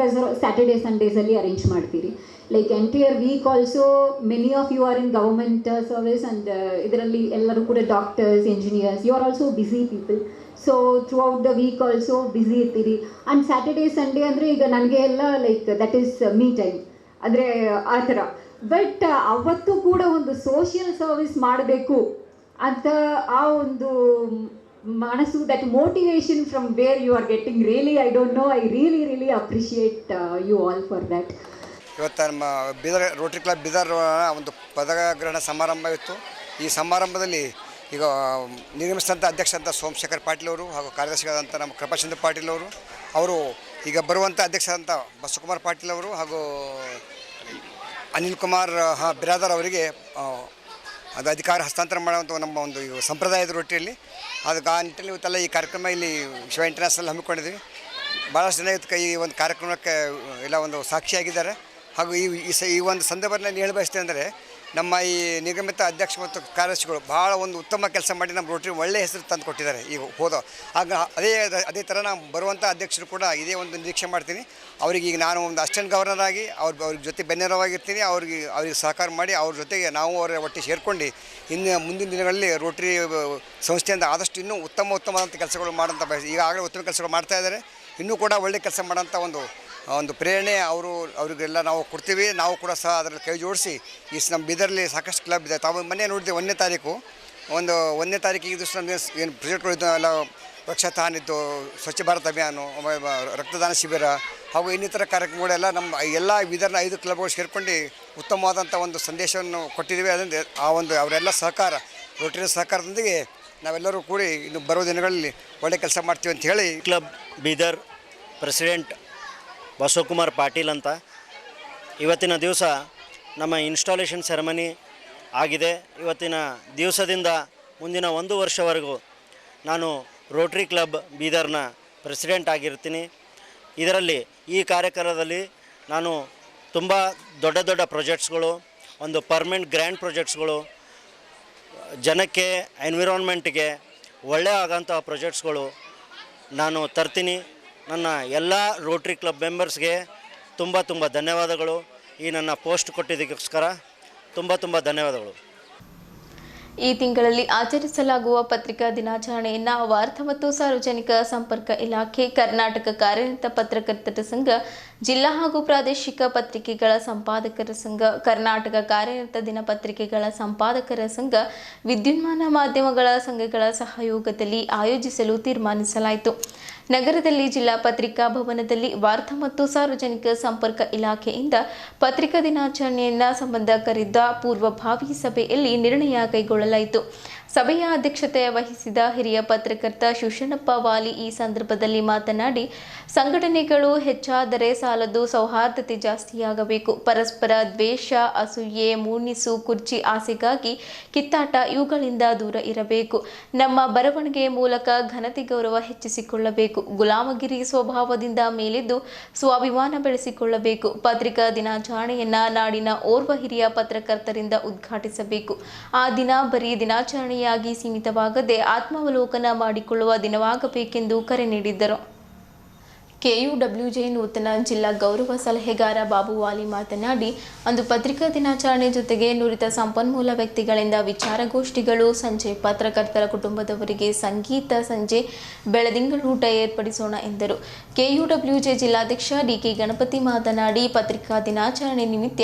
ಸ್ಯಾಟರ್ಡೇ ಸಂಡೇಸಲ್ಲಿ ಅರೇಂಜ್ ಮಾಡ್ತೀರಿ. Like entire week also many of you are in government service and ಇದರಲ್ಲಿ ಎಲ್ಲರೂ ಕೂಡ doctors, engineers, you are also busy people. So throughout the week also busy ಇರ್ತೀರಿ. ಆ್ಯಂಡ್ ಸ್ಯಾಟರ್ಡೇ ಸಂಡೇ ಅಂದರೆ ಈಗ ನನಗೆ ಎಲ್ಲ like that is me time, ಅಂದರೆ ಆ ಥರ. ಬಟ್ ಅವತ್ತು ಕೂಡ ಒಂದು ಸೋಷಿಯಲ್ ಸರ್ವಿಸ್ ಮಾಡಬೇಕು ಅಂತ ಆ ಒಂದು ಮನಸ್ಸು, that motivation from where you are getting, really I don't know, I really appreciate you all for that. ಇವತ್ತು ನಮ್ಮ ಬೀದರ್ ರೋಟರಿ ಕ್ಲಬ್ ಬೀದರ್ ಒಂದು ಪದಗ್ರಹಣ ಸಮಾರಂಭ ಇತ್ತು. ಈ ಸಮಾರಂಭದಲ್ಲಿ ಈಗ ನಿರ್ಗಮಿಸಿದಂಥ ಅಧ್ಯಕ್ಷ ಅಂತ ಸೋಮಶೇಖರ್ ಪಾಟೀಲ್ ಅವರು ಹಾಗೂ ಕಾರ್ಯದರ್ಶಿಗಳಾದಂಥ ನಮ್ಮ ಕೃಪಾಚಂದ್ರ ಪಾಟೀಲ್ ಅವರು ಈಗ ಬರುವಂಥ ಅಧ್ಯಕ್ಷರಾದಂಥ ಬಸವಕುಮಾರ್ ಪಾಟೀಲ್ ಅವರು ಹಾಗೂ ಅನಿಲ್ ಕುಮಾರ್ ಬಿರಾದರ್ ಅವರಿಗೆ ಅದು ಅಧಿಕಾರ ಹಸ್ತಾಂತರ ಮಾಡುವಂಥ ನಮ್ಮ ಒಂದು ಸಂಪ್ರದಾಯದ ರೊಟ್ಟಿಯಲ್ಲಿ ಅದು ಆ ನಿಟ್ಟಿನಲ್ಲಿ ಇವತ್ತೆಲ್ಲ ಈ ಕಾರ್ಯಕ್ರಮ ಇಲ್ಲಿ ಶಿವ ಇಂಟರ್ನ್ಯಾಷನಲ್ ಹಮ್ಮಿಕೊಂಡಿದ್ವಿ. ಭಾಳಷ್ಟು ಜನ ಇವತ್ತು ಈ ಒಂದು ಕಾರ್ಯಕ್ರಮಕ್ಕೆ ಎಲ್ಲ ಒಂದು ಸಾಕ್ಷಿಯಾಗಿದ್ದಾರೆ. ಹಾಗೂ ಈ ಒಂದು ಸಂದರ್ಭದಲ್ಲಿ ಹೇಳ ಬಯಸ್ತೇನೆ ಅಂದರೆ ನಮ್ಮ ಈ ನಿಗಮಿತ ಅಧ್ಯಕ್ಷ ಮತ್ತು ಕಾರ್ಯದರ್ಶಿಗಳು ಭಾಳ ಒಂದು ಉತ್ತಮ ಕೆಲಸ ಮಾಡಿ ನಮ್ಮ ರೋಟರಿ ಒಳ್ಳೆಯ ಹೆಸರು ತಂದು ಕೊಟ್ಟಿದ್ದಾರೆ. ಈಗ ಆಗ ಅದೇ ಥರ ನಾವು ಬರುವಂಥ ಅಧ್ಯಕ್ಷರು ಕೂಡ ಇದೇ ಒಂದು ನಿರೀಕ್ಷೆ ಮಾಡ್ತೀನಿ. ಅವರಿಗೆ ಈಗ ನಾನು ಒಂದು ಅಸಿಸ್ಟೆಂಟ್ ಗವರ್ನರ್ ಆಗಿ ಅವ್ರ ಜೊತೆ ಬೆನ್ನೆರವಾಗಿರ್ತೀನಿ. ಅವ್ರಿಗೆ ಸಹಕಾರ ಮಾಡಿ ಅವ್ರ ಜೊತೆಗೆ ನಾವು ಅವರ ಒಟ್ಟಿಗೆ ಸೇರ್ಕೊಂಡು ಇನ್ನು ಮುಂದಿನ ದಿನಗಳಲ್ಲಿ ರೋಟರಿ ಸಂಸ್ಥೆಯಿಂದ ಆದಷ್ಟು ಇನ್ನೂ ಉತ್ತಮವಾದಂಥ ಕೆಲಸಗಳು ಮಾಡೋಂಥ ಈಗಾಗಲೇ ಉತ್ತಮ ಕೆಲಸಗಳು ಮಾಡ್ತಾಯಿದ್ದಾರೆ. ಇನ್ನೂ ಕೂಡ ಒಳ್ಳೆಯ ಕೆಲಸ ಮಾಡೋಂಥ ಒಂದು ಪ್ರೇರಣೆ ಅವರಿಗೆಲ್ಲ ನಾವು ಕೊಡ್ತೀವಿ. ನಾವು ಕೂಡ ಸಹ ಅದರಲ್ಲಿ ಕೈ ಜೋಡಿಸಿ ನಮ್ಮ ಬೀದರ್ಲಿ ಸಾಕಷ್ಟು ಕ್ಲಬ್ ಇದೆ. ತಾವು ಮೊನ್ನೆ ನೋಡಿದ್ದೆ 1ನೇ ತಾರೀಕು ಈ ದಿವಸ ಏನು ಪ್ರಾಜೆಕ್ಟ್ಗಳು ಇದ್ದು ಎಲ್ಲ ವೃಕ್ಷಾಧಾನ ಇದ್ದು, ಸ್ವಚ್ಛ ಭಾರತ್ ಅಭಿಯಾನ, ರಕ್ತದಾನ ಶಿಬಿರ ಹಾಗೂ ಇನ್ನಿತರ ಕಾರ್ಯಕ್ರಮಗಳೆಲ್ಲ ನಮ್ಮ ಎಲ್ಲ ಬೀದರ್ನ 5 ಕ್ಲಬ್ಗಳು ಸೇರ್ಕೊಂಡು ಉತ್ತಮವಾದಂಥ ಒಂದು ಸಂದೇಶವನ್ನು ಕೊಟ್ಟಿದ್ದೀವಿ. ಅದರಿಂದ ಅವರೆಲ್ಲ ಸಹಕಾರ, ರೋಟರಿ ಸಹಕಾರದೊಂದಿಗೆ ನಾವೆಲ್ಲರೂ ಕೂಡಿ ಇನ್ನು ಬರೋ ದಿನಗಳಲ್ಲಿ ಒಳ್ಳೆ ಕೆಲಸ ಮಾಡ್ತೀವಿ ಅಂತ ಹೇಳಿ ಕ್ಲಬ್ ಬೀದರ್ ಪ್ರೆಸಿಡೆಂಟ್ ಬಸವಕುಮಾರ್ ಪಾಟೀಲ್ ಅಂತ. ಇವತ್ತಿನ ದಿವಸ ನಮ್ಮ ಇನ್ಸ್ಟಾಲೇಷನ್ ಸೆರೆಮನಿ ಆಗಿದೆ. ಇವತ್ತಿನ ದಿವಸದಿಂದ ಮುಂದಿನ 1 ವರ್ಷವರೆಗೂ ನಾನು ರೋಟರಿ ಕ್ಲಬ್ ಬೀದರ್ನ ಪ್ರೆಸಿಡೆಂಟ್ ಆಗಿರ್ತೀನಿ. ಇದರಲ್ಲಿ ಈ ಕಾರ್ಯಕ್ರಮದಲ್ಲಿ ನಾನು ತುಂಬ ದೊಡ್ಡ ಪ್ರಾಜೆಕ್ಟ್ಸ್ಗಳು, ಒಂದು ಪರ್ಮನೆಂಟ್ ಗ್ರ್ಯಾಂಡ್ ಪ್ರಾಜೆಕ್ಟ್ಸ್ಗಳು, ಜನಕ್ಕೆ ಎನ್ವಿರಾನ್ಮೆಂಟ್ಗೆ ಒಳ್ಳೆಯ ಆಗೋಂಥ ಪ್ರಾಜೆಕ್ಟ್ಸ್ಗಳು ನಾನು ತರ್ತೀನಿ. ನನ್ನ ಎಲ್ಲ ರೋಟರಿ ಕ್ಲಬ್ ಮೆಂಬರ್ಸ್ಗೆ ತುಂಬ ಧನ್ಯವಾದಗಳು. ಈ ನನ್ನ ಪೋಸ್ಟ್ ಕೊಟ್ಟಿದ್ದಕ್ಕೋಸ್ಕರ ತುಂಬ ಧನ್ಯವಾದಗಳು. ಈ ತಿಂಗಳಲ್ಲಿ ಆಚರಿಸಲಾಗುವ ಪತ್ರಿಕಾ ದಿನಾಚರಣೆಯನ್ನು ವಾರ್ತಾ ಮತ್ತು ಸಾರ್ವಜನಿಕ ಸಂಪರ್ಕ ಇಲಾಖೆ, ಕರ್ನಾಟಕ ಕಾರ್ಯನಿರತ ಪತ್ರಕರ್ತರ ಸಂಘ, ಜಿಲ್ಲಾ ಹಾಗೂ ಪ್ರಾದೇಶಿಕ ಪತ್ರಿಕೆಗಳ ಸಂಪಾದಕರ ಸಂಘ, ಕರ್ನಾಟಕ ಕಾರ್ಯನಿರತ ದಿನಪತ್ರಿಕೆಗಳ ಸಂಪಾದಕರ ಸಂಘ, ವಿದ್ಯುನ್ಮಾನ ಮಾಧ್ಯಮಗಳ ಸಂಘಗಳ ಸಹಯೋಗದಲ್ಲಿ ಆಯೋಜಿಸಲು ತೀರ್ಮಾನಿಸಲಾಯಿತು. ನಗರದಲ್ಲಿ ಜಿಲ್ಲಾ ಪತ್ರಿಕಾ ಭವನದಲ್ಲಿ ವಾರ್ತಾ ಮತ್ತು ಸಾರ್ವಜನಿಕ ಸಂಪರ್ಕ ಇಲಾಖೆಯಿಂದ ಪತ್ರಿಕಾ ದಿನಾಚರಣೆಯನ್ನು ಸಂಬಂಧ ಕರೆದ ಪೂರ್ವಭಾವಿ ಸಭೆಯಲ್ಲಿ ನಿರ್ಣಯ ಕೈಗೊಳ್ಳಲಾಯಿತು. ಸಭೆಯ ಅಧ್ಯಕ್ಷತೆ ವಹಿಸಿದ ಹಿರಿಯ ಪತ್ರಕರ್ತ ಶಿವಶರಣಪ್ಪ ವಾಲಿ ಈ ಸಂದರ್ಭದಲ್ಲಿ ಮಾತನಾಡಿ, ಸಂಘಟನೆಗಳು ಹೆಚ್ಚಾದರೆ ಸಾಲದು, ಸೌಹಾರ್ದತೆ ಜಾಸ್ತಿಯಾಗಬೇಕು. ಪರಸ್ಪರ ದ್ವೇಷ, ಅಸೂಯೆ, ಮುನಿಸು, ಕುರ್ಚಿ ಆಸೆಗಾಗಿ ಕಿತ್ತಾಟ ಇವುಗಳಿಂದ ದೂರ ಇರಬೇಕು. ನಮ್ಮ ಬರವಣಿಗೆ ಮೂಲಕ ಘನತೆ ಗೌರವ ಹೆಚ್ಚಿಸಿಕೊಳ್ಳಬೇಕು. ಗುಲಾಮಗಿರಿ ಸ್ವಭಾವದಿಂದ ಮೇಲೆದ್ದು ಸ್ವಾಭಿಮಾನ ಬೆಳೆಸಿಕೊಳ್ಳಬೇಕು. ಪತ್ರಿಕಾ ದಿನಾಚರಣೆಯನ್ನ ನಾಡಿನ ಓರ್ವ ಹಿರಿಯ ಪತ್ರಕರ್ತರಿಂದ ಉದ್ಘಾಟಿಸಬೇಕು. ಆ ದಿನ ಬರೀ ದಿನಾಚರಣೆ ಸೀಮಿತವಾಗದೆ ಆತ್ಮಾವಲೋಕನ ಮಾಡಿಕೊಳ್ಳುವ ದಿನವಾಗಬೇಕೆಂದು ಕರೆ ನೀಡಿದ್ದರು. ಕೆಯುಡಬ್ಲ್ಯೂಜೆ ನೂತನ ಜಿಲ್ಲಾ ಗೌರವ ಸಲಹೆಗಾರ ಬಾಬು ವಾಲಿ ಮಾತನಾಡಿ, ಅಂದು ಪತ್ರಿಕಾ ದಿನಾಚರಣೆ ಜೊತೆಗೆ ನುರಿತ ಸಂಪನ್ಮೂಲ ವ್ಯಕ್ತಿಗಳಿಂದ ವಿಚಾರಗೋಷ್ಠಿಗಳು, ಸಂಜೆ ಪತ್ರಕರ್ತರ ಕುಟುಂಬದವರಿಗೆ ಸಂಗೀತ, ಸಂಜೆ ಬೆಳದಿಂಗಳೂಟ ಏರ್ಪಡಿಸೋಣ ಎಂದರು. ಕೆಯುಡಬ್ಲ್ಯೂಜೆ ಜಿಲ್ಲಾಧ್ಯಕ್ಷ ಡಿಕೆ ಗಣಪತಿ ಮಾತನಾಡಿ, ಪತ್ರಿಕಾ ದಿನಾಚರಣೆ ನಿಮಿತ್ತ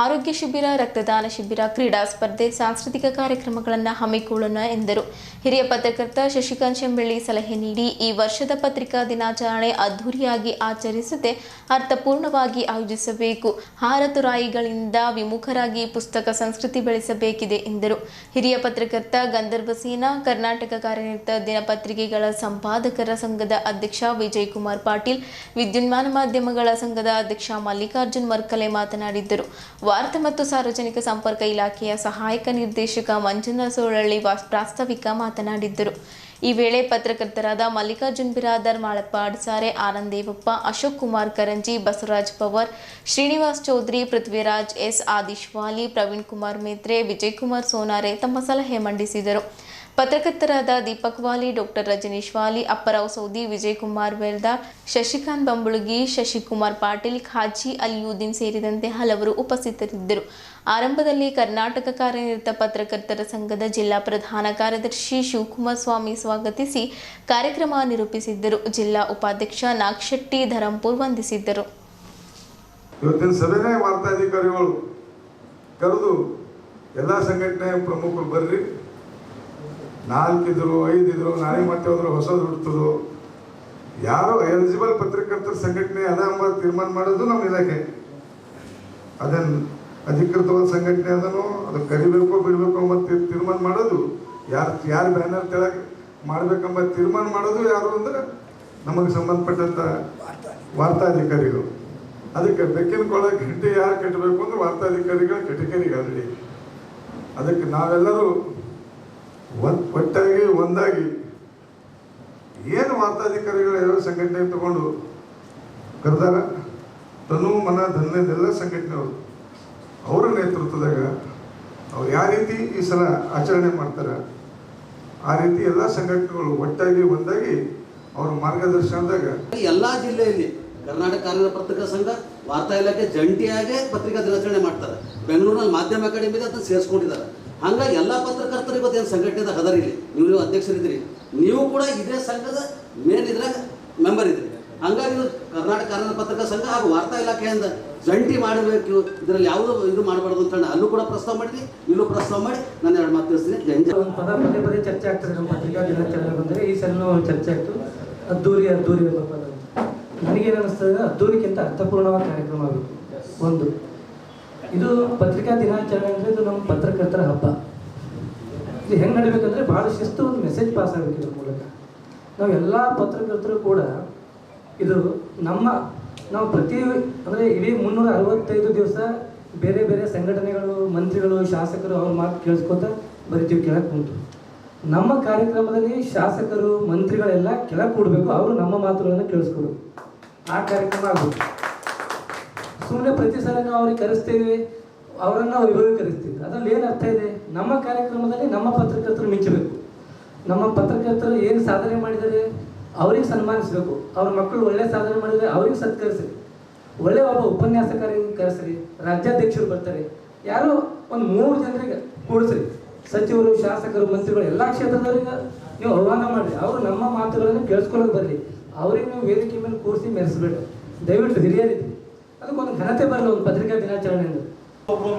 ಆರೋಗ್ಯ ಶಿಬಿರ, ರಕ್ತದಾನ ಶಿಬಿರ, ಕ್ರೀಡಾ ಸ್ಪರ್ಧೆ, ಸಾಂಸ್ಕೃತಿಕ ಕಾರ್ಯಕ್ರಮಗಳನ್ನು ಹಮ್ಮಿಕೊಳ್ಳೋಣ ಎಂದರು. ಹಿರಿಯ ಪತ್ರಕರ್ತ ಶಶಿಕಾಂತ್ ಶೆಂಬಳ್ಳಿ ಸಲಹೆ ನೀಡಿ, ಈ ವರ್ಷದ ಪತ್ರಿಕಾ ದಿನಾಚರಣೆ ಅದ್ದೂರಿಯಾಗಿ ಆಚರಿಸದೆ ಅರ್ಥಪೂರ್ಣವಾಗಿ ಆಯೋಜಿಸಬೇಕು. ಹಾರತುರಾಯಿಗಳಿಂದ ವಿಮುಖರಾಗಿ ಪುಸ್ತಕ ಸಂಸ್ಕೃತಿ ಬೆಳೆಸಬೇಕಿದೆ ಎಂದರು. ಹಿರಿಯ ಪತ್ರಕರ್ತ ಗಂಧರ್ವ ಸೇನಾ, ಕರ್ನಾಟಕ ಕಾರ್ಯನಿರತ ದಿನಪತ್ರಿಕೆಗಳ ಸಂಪಾದಕರ ಸಂಘದ ಅಧ್ಯಕ್ಷ ವಿಜಯ್ ಕುಮಾರ್ ಪಾಟೀಲ್, ವಿದ್ಯುನ್ಮಾನ ಮಾಧ್ಯಮಗಳ ಸಂಘದ ಅಧ್ಯಕ್ಷ ಮಲ್ಲಿಕಾರ್ಜುನ್ ಮರ್ಕಲೆ ಮಾತನಾಡಿದ್ದರು. ವಾರ್ತಾ ಮತ್ತು ಸಾರ್ವಜನಿಕ ಸಂಪರ್ಕ ಇಲಾಖೆಯ ಸಹಾಯಕ ನಿರ್ದೇಶಕ ಮಂಜುನಾಥ ಸೋಳಳ್ಳಿ ಪ್ರಾಸ್ತಾವಿಕ ಮಾತನಾಡಿದ್ದರು. ಈ ವೇಳೆ ಪತ್ರಕರ್ತರಾದ ಮಲ್ಲಿಕಾರ್ಜುನ್ ಬಿರಾದರ್, ಮಾಳಪ್ಪ ಅಡ್ಸಾರೆ, ಆನಂದ್ ದೇವಪ್ಪ, ಅಶೋಕ್ ಕುಮಾರ್ ಕರಂಜಿ, ಬಸವರಾಜ್ ಪವರ್, ಶ್ರೀನಿವಾಸ್ ಚೌಧರಿ, ಪೃಥ್ವಿರಾಜ್ ಎಸ್, ಆದಿಶ್ ವಾಲಿ, ಪ್ರವೀಣ್ ಕುಮಾರ್ ಮೇತ್ರೆ, ವಿಜಯ್ ಕುಮಾರ್ ಸೋನಾರೆ ತಮ್ಮ ಸಲಹೆ ಮಂಡಿಸಿದರು. ಪತ್ರಕರ್ತರಾದ ದೀಪಕ್ ವಾಲಿ, ಡಾಕ್ಟರ್ ರಜನೀಶ್ ವಾಲಿ, ಅಪ್ಪರಾವ್ ಸೌದಿ, ವಿಜಯ್ ಕುಮಾರ್ ವೆಲ್ದಾರ್, ಶಶಿಕಾಂತ್ ಬಂಬುಳಗಿ, ಶಶಿಕುಮಾರ್ ಪಾಟೀಲ್, ಖಾಜಿ ಅಲಿಯುದ್ದೀನ್ ಸೇರಿದಂತೆ ಹಲವರು ಉಪಸ್ಥಿತರಿದ್ದರು. ಆರಂಭದಲ್ಲಿ ಕರ್ನಾಟಕ ಕಾರ್ಯನಿರತ ಪತ್ರಕರ್ತರ ಸಂಘದ ಜಿಲ್ಲಾ ಪ್ರಧಾನ ಕಾರ್ಯದರ್ಶಿ ಶಿವಕುಮಾರ್ ಸ್ವಾಮಿ ಸ್ವಾಗತಿಸಿ ಕಾರ್ಯಕ್ರಮ ನಿರೂಪಿಸಿದ್ದರು. ಜಿಲ್ಲಾ ಉಪಾಧ್ಯಕ್ಷ ನಾಗಶೆಟ್ಟಿ ಧರಂಪುರ್ ವಂದಿಸಿದ್ದರು. ಇವತ್ತಿನ ಸಭೆನೇ ವಾರ್ತಾಧಿಕಾರಿಗಳು ಕರೆದು ಎಲ್ಲ ಸಂಘಟನೆ ಪ್ರಮುಖರು ಬರ್ರಿ, 4 ಇದ್ರು 5 ಇದ್ರು, ನಾಳೆ ಮತ್ತೆ ಹೋದ್ರು ಹೊಸದು ಹುಡ್ತದು, ಯಾರೋ ಎಲಿಜಿಬಲ್ ಪತ್ರಕರ್ತರ ಸಂಘಟನೆ ಅದ ಎಂಬ ತೀರ್ಮಾನ ಮಾಡೋದು ನಮ್ಮ ಇಲಾಖೆ. ಅದನ್ನು ಅಧಿಕೃತವಾದ ಸಂಘಟನೆ ಅದನ್ನು ಅದು ಕರಿಬೇಕು ಬಿಡಬೇಕು ಎಂಬ ತೀರ್ಮಾನ ಮಾಡೋದು ಯಾರು ಬ್ಯಾನರ್ ತೆಳಗೆ ಮಾಡಬೇಕೆಂಬ ತೀರ್ಮಾನ ಮಾಡೋದು ಯಾರು ಅಂದ್ರೆ ನಮಗೆ ಸಂಬಂಧಪಟ್ಟಂಥ ವಾರ್ತಾಧಿಕಾರಿಗಳು. ಅದಕ್ಕೆ ಬೆಕ್ಕಿನ ಕೊಳ ಗಂಟೆ ಯಾರು ಕಟ್ಟಬೇಕು ಅಂದ್ರೆ ವಾರ್ತಾಧಿಕಾರಿಗಳ ಕೆಟಗರಿಗಾಗಲಿ. ಅದಕ್ಕೆ ನಾವೆಲ್ಲರೂ ಒಟ್ಟಾಗಿ ಒಂದಾಗಿ ಏನು ವಾರ್ತಾಧಿಕಾರಿಗಳು ಯಾವ ಸಂಘಟನೆ ತಗೊಂಡು ಕರೆದಾರ, ತನು ಮನ ಧನ್ಯದೆಲ್ಲ ಸಂಘಟನೆಯವರು ಅವರ ನೇತೃತ್ವದಾಗ ಅವ್ರು ಯಾವ ರೀತಿ ಈ ಸಲ ಆಚರಣೆ ಮಾಡ್ತಾರೆ ಆ ರೀತಿ ಎಲ್ಲ ಸಂಘಟನೆಗಳು ಒಟ್ಟಾಗಿ ಒಂದಾಗಿ ಅವರ ಮಾರ್ಗದರ್ಶನದಾಗ ಎಲ್ಲ ಜಿಲ್ಲೆಯಲ್ಲಿ ಕರ್ನಾಟಕ ಕಾರ್ಯನಿರತ ಪತ್ರಕರ್ತರ ಸಂಘ, ವಾರ್ತಾ ಇಲಾಖೆ ಜಂಟಿಯಾಗಿ ಪತ್ರಿಕಾ ದಿನಾಚರಣೆ ಮಾಡ್ತಾರೆ. ಬೆಂಗಳೂರಿನಲ್ಲಿ ಮಾಧ್ಯಮ ಅಕಾಡೆಮಿಗೆ ಅದನ್ನು ಸೇರಿಸ್ಕೊಂಡಿದ್ದಾರೆ. ಹಾಗಾಗಿ ಎಲ್ಲ ಪತ್ರಕರ್ತರು ಇವತ್ತು ಏನು ಸಂಘಟನೆದಾಗ ಅದರಿಲ್ಲ. ನೀವು ಅಧ್ಯಕ್ಷರಿದ್ದೀರಿ, ನೀವು ಕೂಡ ಇದೇ ಸಂಘದ ಮೇನ್ ಇದ್ರಾಗ ಮೆಂಬರ್ ಇದ್ರಿ. ಹಾಗಾಗಿ ಕರ್ನಾಟಕ ಕಾರ್ಯನಿರತ ಪತ್ರಕರ್ತರ ಸಂಘ ಹಾಗೂ ವಾರ್ತಾ ಇಲಾಖೆಯಿಂದ ಜಂಟಿ ಮಾಡಬೇಕು, ಇದರಲ್ಲಿ ಯಾವುದೋ ಇದು ಮಾಡಬಾರ್ದು ಅಂತ ಹೇಳಿ ಅಲ್ಲೂ ಕೂಡ ಪ್ರಸ್ತಾವ ಮಾಡಿದ್ವಿ, ಇಲ್ಲೂ ಪ್ರಸ್ತಾವ ಮಾಡಿ ನಾನು 2 ಮಾತು ತಿಳಿಸ್ತೀನಿ. ಪದೇ ಚರ್ಚೆ ಆಗ್ತದೆ ನಮ್ಮ ಪತ್ರಿಕಾ ದಿನಾಚರಣೆ ಬಂದರೆ. ಈ ಸಲನೂ ಚರ್ಚೆ ಆಯಿತು. ಅದ್ದೂರಿ ಎಂಬ ಪದ ನನಗೇನು ಅನ್ನಿಸ್ತದೆ, ಅದ್ದೂರಿಗಿಂತ ಅರ್ಥಪೂರ್ಣವಾದ ಕಾರ್ಯಕ್ರಮ ಆಗಬೇಕು. ಒಂದು ಇದು ಪತ್ರಿಕಾ ದಿನಾಚರಣೆ ಅಂದರೆ ಇದು ನಮ್ಮ ಪತ್ರಕರ್ತರ ಹಬ್ಬ. ಇದು ಹೆಂಗೆ ನಡಿಬೇಕಂದ್ರೆ ಭಾಳ ಶಿಸ್ತು, ಒಂದು ಮೆಸೇಜ್ ಪಾಸ್ ಆಗಬೇಕು. ಇದ್ರ ಮೂಲಕ ನಾವು ಎಲ್ಲ ಪತ್ರಕರ್ತರು ಕೂಡ ಇದು ನಾವು ಪ್ರತಿ ಅಂದರೆ ಇಡೀ 365 ದಿವಸ ಬೇರೆ ಬೇರೆ ಸಂಘಟನೆಗಳು, ಮಂತ್ರಿಗಳು, ಶಾಸಕರು ಅವ್ರ ಮಾತು ಕೇಳಿಸ್ಕೊತ ಬರಿತೀವಿ ಕೆಳಗೆ ಕುಂತು. ನಮ್ಮ ಕಾರ್ಯಕ್ರಮದಲ್ಲಿ ಶಾಸಕರು ಮಂತ್ರಿಗಳೆಲ್ಲ ಕೆಳಗೆ ಕೂಡಬೇಕು, ಅವರು ನಮ್ಮ ಮಾತುಗಳನ್ನು ಕೇಳಿಸ್ಕೊಡ್ಬೇಕು. ಆ ಕಾರ್ಯಕ್ರಮ ಆಗಬೇಕು. ಸುಮ್ಮನೆ ಪ್ರತಿ ಸಲ ನಾವು ಅವ್ರಿಗೆ ಕರೆಸ್ತೀವಿ, ಅವರನ್ನು ವೈಭವೀಕರಿಸ್ತೀವಿ. ಅದರಲ್ಲಿ ಏನು ಅರ್ಥ ಇದೆ? ನಮ್ಮ ಕಾರ್ಯಕ್ರಮದಲ್ಲಿ ನಮ್ಮ ಪತ್ರಕರ್ತರು ಮಿಂಚಬೇಕು. ನಮ್ಮ ಪತ್ರಕರ್ತರು ಏನು ಸಾಧನೆ ಮಾಡಿದ್ದಾರೆ ಅವ್ರಿಗೆ ಸನ್ಮಾನಿಸಬೇಕು. ಅವ್ರ ಮಕ್ಕಳು ಒಳ್ಳೆ ಸಾಧನೆ ಮಾಡಿದರೆ ಅವ್ರಿಗೆ ಸತ್ಕರಿಸ್ರಿ. ಒಳ್ಳೆ ಒಬ್ಬ ಉಪನ್ಯಾಸಕಾರರಿಗೆ ಕರೆಸ್ರಿ. ರಾಜ್ಯಾಧ್ಯಕ್ಷರು ಬರ್ತಾರೆ, ಯಾರೋ ಒಂದು 3 ಜನರಿಗೆ ಕೂಡಿಸ್ರಿ. ಸಚಿವರು, ಶಾಸಕರು, ಮಂತ್ರಿಗಳು ಎಲ್ಲ ಕ್ಷೇತ್ರದವರಿಗೆ ನೀವು ಆಹ್ವಾನ ಮಾಡಿರಿ. ಅವರು ನಮ್ಮ ಮಾತುಗಳನ್ನು ಕೇಳಿಸ್ಕೊಳ್ಳೋಕೆ ಬರಲಿ. ಅವ್ರಿಗೆ ನೀವು ವೇದಿಕೆ ಮೇಲೆ ಕೂರಿಸಿ ಮೆರೆಸಬೇಡ. ದಯವಿಟ್ಟು ಹಿರಿಯರಿದ್ರಿ, ಅದಕ್ಕೊಂದು ಘನತೆ ಬರಲ್ಲ ಒಂದು ಪತ್ರಿಕಾ ದಿನಾಚರಣೆಯಿಂದ.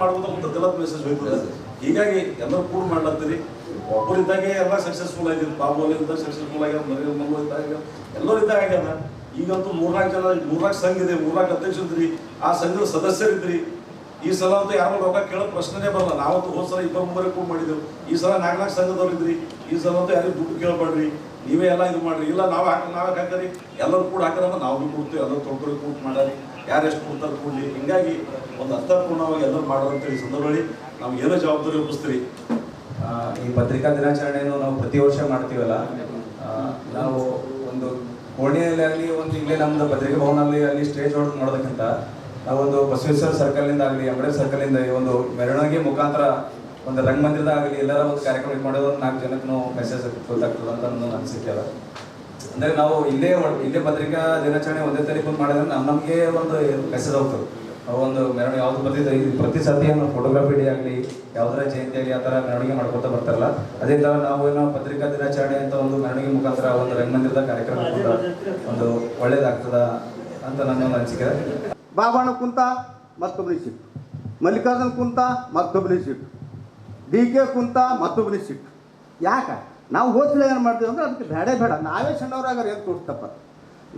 ಮಾಡುವುದು ಒಂದು ಗಲತ್ ಮೆಸೇಜ್ ಹೋಯ್ತದೆ. ಹೀಗಾಗಿ ಎಲ್ಲರೂ ಕೂಡ ಮಾಡ್ಲತ್ತೀರಿ. ಒಬ್ಬರಿದ್ದಾಗೆ ಎಲ್ಲ ಸಕ್ಸಸ್ಫುಲ್ ಆಗಿದ್ರು. ಬಾಬುಲಿಂದ ಸಕ್ಸಸ್ಫುಲ್ ಆಗ್ಯಾರ, ಮರಿಯಮ್ಮ ಇದ್ದಾಗ ಎಲ್ಲರೂ ಇದ್ದಾಗ ಆಗ್ಯಾರ. ಈಗಂತೂ 4-4 ಸಂಘ ಇದೆ, 4 ಅಧ್ಯಕ್ಷರಿದ್ರಿ, ಆ ಸಂಘದ ಸದಸ್ಯರಿದ್ರಿ. ಈ ಸಲ ಅಂತೂ ಯಾರು ರೊಕ್ಕ ಕೇಳೋ ಪ್ರಶ್ನೆನೇ ಬರಲ್ಲ. ನಾವಂತೂ ಹೋದ ಸಲ 23 ಕೂಡ ಮಾಡಿದ್ದೆವು. ಈ ಸಲ 4 ಸಂಘದವ್ರು ಇದ್ರಿ. ಈ ಸಲ ಅಂತೂ ಯಾರಿಗೂ ದುಡ್ಡು ಕೇಳಬೇಡ್ರಿ, ನೀವೇ ಎಲ್ಲ ಇದು ಮಾಡ್ರಿ. ಇಲ್ಲ ನಾವೇ ಹಾಕರಿ, ಎಲ್ಲರೂ ಕೂಡ ಹಾಕಿದ್ರೆ ನಾವು ಭೀ ಕೊಡ್ತೀವಿ. ಎಲ್ಲರೂ ತೊಗೊಳ್ರಿ, ಕೂಟ್ ಮಾಡಾರಿ, ಯಾರು ಎಷ್ಟು ಕೊಡ್ತಾರೆ ಕೊಡಲಿ. ಹಿಂಗಾಗಿ ಒಂದು ಅರ್ಥಪೂರ್ಣವಾಗಿ ಎಲ್ಲರೂ ಮಾಡೋದಂತೇಳಿ ಸಂದರ್ಭದಲ್ಲಿ ನಾವು ಏನೋ ಜವಾಬ್ದಾರಿ ಒಪ್ಪಿಸ್ತೀರಿ. ಈ ಪತ್ರಿಕಾ ದಿನಾಚರಣೆಯನ್ನು ನಾವು ಪ್ರತಿ ವರ್ಷ ಮಾಡ್ತೀವಲ್ಲ, ನಾವು ಒಂದು ಕೋಣೆಯಲ್ಲಿ ಆಗಲಿ, ಒಂದು ಇಲ್ಲೇ ನಮ್ಮದು ಪತ್ರಿಕಾ ಭವನಲ್ಲಿ ಅಲ್ಲಿ ಸ್ಟೇಜ್ ಹೊಡೆದು ಮಾಡೋದಕ್ಕಿಂತ ನಾವೊಂದು ಬಸವೇಶ್ವರ ಸರ್ಕಲಿಂದ ಆಗಲಿ, ಅಂಬೇಡ್ಕರ್ ಸರ್ಕಲಿಂದ ಒಂದು ಮೆರವಣಿಗೆ ಮುಖಾಂತರ ಒಂದು ರಂಗಮಂದಿರದ ಆಗಲಿ ಎಲ್ಲರ ಒಂದು ಕಾರ್ಯಕ್ರಮ ಮಾಡೋದು 4 ಜನಕ್ಕೆ ನಾವು ಮೆಸೇಜ್ ಗೊತ್ತಾಗ್ತದೆ ಅಂತ ನನ್ನ ಅನಿಸಿಕೆ ಅದ. ಅಂದರೆ ನಾವು ಇಲ್ಲೇ ಪತ್ರಿಕಾ ದಿನಾಚರಣೆ ಒಂದೇ ತಾರೀಕು ಮಾಡಿದ್ರೆ ನಮಗೆ ಒಂದು ಮೆಸೇಜ್ ಹೋಗ್ತದೆ. ಒಂದು ಮೆರವಣಿಗೆ ಯಾವುದು ಪ್ರತಿ ಸತಿ ಏನು ಫೋಟೋಗ್ರಫಿ ಡೇ ಆಗಲಿ, ಯಾವುದರ ಜಯಂತಿ ಆಗಲಿ, ಆ ಥರ ಮೆರವಣಿಗೆ ಮಾಡ್ಕೊತಾ ಬರ್ತಾರಲ್ಲ, ಅದೇ ಥರ ನಾವು ಏನೋ ಪತ್ರಿಕಾ ದಿನಾಚರಣೆ ಅಂತ ಒಂದು ಮೆರವಣಿಗೆ ಮುಖಾಂತರ ಒಂದು ರಂಗಮಂದಿರದ ಕಾರ್ಯಕ್ರಮ ಕೂಡ ಒಂದು ಒಳ್ಳೇದಾಗ್ತದ ಅಂತ ನನ್ನ ಒಂದು ಅನಿಸಿಕೆ. ಬಾಬಣ್ಣ ಕುಂತ ಮತ್ತೊಬ್ಬನಿಗೆ ಸಿಟ್ಟು, ಮಲ್ಲಿಕಾರ್ಜುನ್ ಕುಂತ ಮತ್ತೊಬ್ಬನಿಗೆ ಸಿಟ್ಟು, DK ಕುಂತ ಮತ್ತೊಬ್ಬನಿಗೆ ಸಿಟ್ಟು. ಯಾಕೆ ನಾವು ಹೋದ್ಸಲ ಏನು ಮಾಡ್ತೀವಿ ಅಂದರೆ ಅದಕ್ಕೆ ಬೇಡ ನಾವೇ ಸಣ್ಣವರಾಗಾರ ಏನು ತೋರಿಸ್ತಪ್ಪ.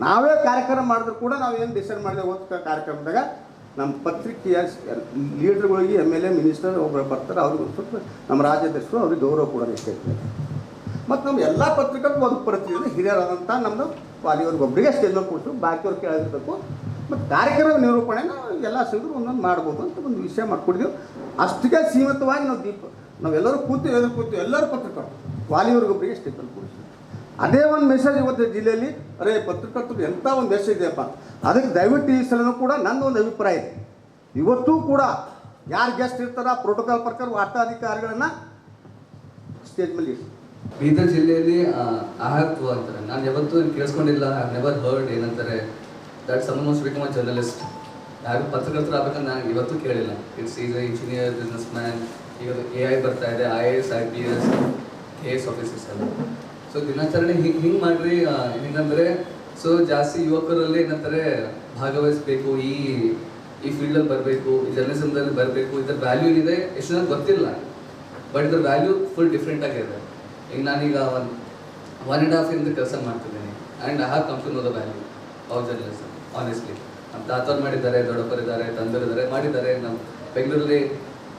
ನಾವೇ ಕಾರ್ಯಕ್ರಮ ಮಾಡಿದ್ರು ಕೂಡ ನಾವು ಏನು ಡಿಸೈಡ್ ಮಾಡಿದೆ ಹೋದ ಕಾರ್ಯಕ್ರಮದಾಗ ನಮ್ಮ ಪತ್ರಿಕೆಯ ಲೀಡರ್ಗಳಿಗೆ MLA ಮಿನಿಸ್ಟರ್ ಒಬ್ಬರು ಬರ್ತಾರೆ, ಅವ್ರಿಗೆ ಸ್ವಲ್ಪ ನಮ್ಮ ರಾಜ್ಯಾಧ್ಯಕ್ಷರು ಅವ್ರಿಗೆ ಗೌರವ ಕೂಡ ಇರ್ತೈತೆ. ಮತ್ತು ನಮ್ಮ ಎಲ್ಲ ಪತ್ರಿಕರು ಒಂದು ಪ್ರತಿನಿಧಿ ಹಿರಿಯರಾದಂಥ ನಮ್ಮದು ವಾಲಿಯವ್ರಿಗೆ ಒಬ್ಬರಿಗೆ ಸ್ಟೇಜ್ ಮೇಲೆ ಕೊಟ್ಟು ಬಾಕಿಯವ್ರು ಕೇಳಿರ್ಬೇಕು. ಮತ್ತು ಕಾರ್ಯಕ್ರಮ ನಿರೂಪಣೆನ ಎಲ್ಲ ಸಿಗರು ಒಂದೊಂದು ಮಾಡ್ಬೋದು ಅಂತ ಒಂದು ವಿಷಯ ಮಾಡಿಕೊಡ್ತೀವಿ. ಅಷ್ಟಕ್ಕೆ ಸೀಮಿತವಾಗಿ ನಾವೆಲ್ಲರೂ ಕೂತು ಎಲ್ಲರೂ ಪತ್ರಕರ್ತರು ವಾಲಿಯವ್ರಿಗೊಬ್ಬರಿಗೆ ಸ್ಟೇಜ್ ಮೇಲೆ ಕೊಡ್ತೀವಿ. ಅದೇ ಒಂದು ಮೆಸೇಜ್ ಇವತ್ತು ಜಿಲ್ಲೆಯಲ್ಲಿ ಅರೆ ಪತ್ರಕರ್ತರು ಎಂಥ ಒಂದು ಮೆಸೇಜ್ ಇದೆಯಪ್ಪ. ಅದಕ್ಕೆ ದಯವಿಟ್ಟು ಈ ಸಲನೂ ಕೂಡ ನನ್ನ ಒಂದು ಅಭಿಪ್ರಾಯ ಇದೆ, ಇವತ್ತೂ ಕೂಡ ಯಾರು ಗೆಸ್ಟ್ ಇರ್ತಾರ ಪ್ರೋಟೋಕಾಲ್ ಪ್ರಕಾರ ವಾರ್ತಾಧಿಕಾರಿಗಳನ್ನು ಸ್ಟೇಜ್ ಮೇಲೆ ಇರ್ತಾರೆ. ಬೀದರ್ ಜಿಲ್ಲೆಯಲ್ಲಿ ಆಹತ್ವ ಅಂತಾರೆ, ನಾನು ಯಾವತ್ತೂ ಕೇಳಿಸ್ಕೊಂಡಿಲ್ಲ, ಐ ನೆವರ್ ಹರ್ಡ್ ಏನಂತಾರೆ that someone must become a journalist. ಯಾರು ಪತ್ರಕರ್ತರು ಆಗ್ಬೇಕಂತ ನಾನು ಇವತ್ತೂ ಕೇಳಿಲ್ಲ. It's is a engineer, businessman, ಈಗ AI ಬರ್ತಾ ಇದೆ, IAS IPS KS ಆಫೀಸರ್ಸ್ ಎಲ್ಲ. ಸೊ ದಿನಾಚರಣೆ ಹಿಂಗೆ ಮಾಡಿರಿ. ಏನಂದರೆ ಸೊ ಜಾಸ್ತಿ ಯುವಕರಲ್ಲಿ ಏನಂತಾರೆ ಭಾಗವಹಿಸಬೇಕು, ಈ ಫೀಲ್ಡಲ್ಲಿ ಬರಬೇಕು, ಈ ಜರ್ನಲಿಸಮ್ದಲ್ಲಿ ಬರಬೇಕು, ಇದರ ವ್ಯಾಲ್ಯೂ ಏನಿದೆ ಎಷ್ಟು ನನಗೆ ಗೊತ್ತಿಲ್ಲ, ಬಟ್ ಇದರ ವ್ಯಾಲ್ಯೂ ಫುಲ್ ಡಿಫ್ರೆಂಟ್ ಆಗಿದೆ. ಈಗ ನಾನೀಗ 1.5 year ಕೆಲಸ ಮಾಡ್ತಿದ್ದೀನಿ and I have come to know the value of journalism honestly. ನಮ್ಮ ತಾತವ್ರು ಮಾಡಿದ್ದಾರೆ, ದೊಡ್ಡಪ್ಪರಿದ್ದಾರೆ, ತಂದರಿದ್ದಾರೆ, ಮಾಡಿದ್ದಾರೆ. ನಮ್ಮ ಬೆಂಗಳೂರಲ್ಲಿ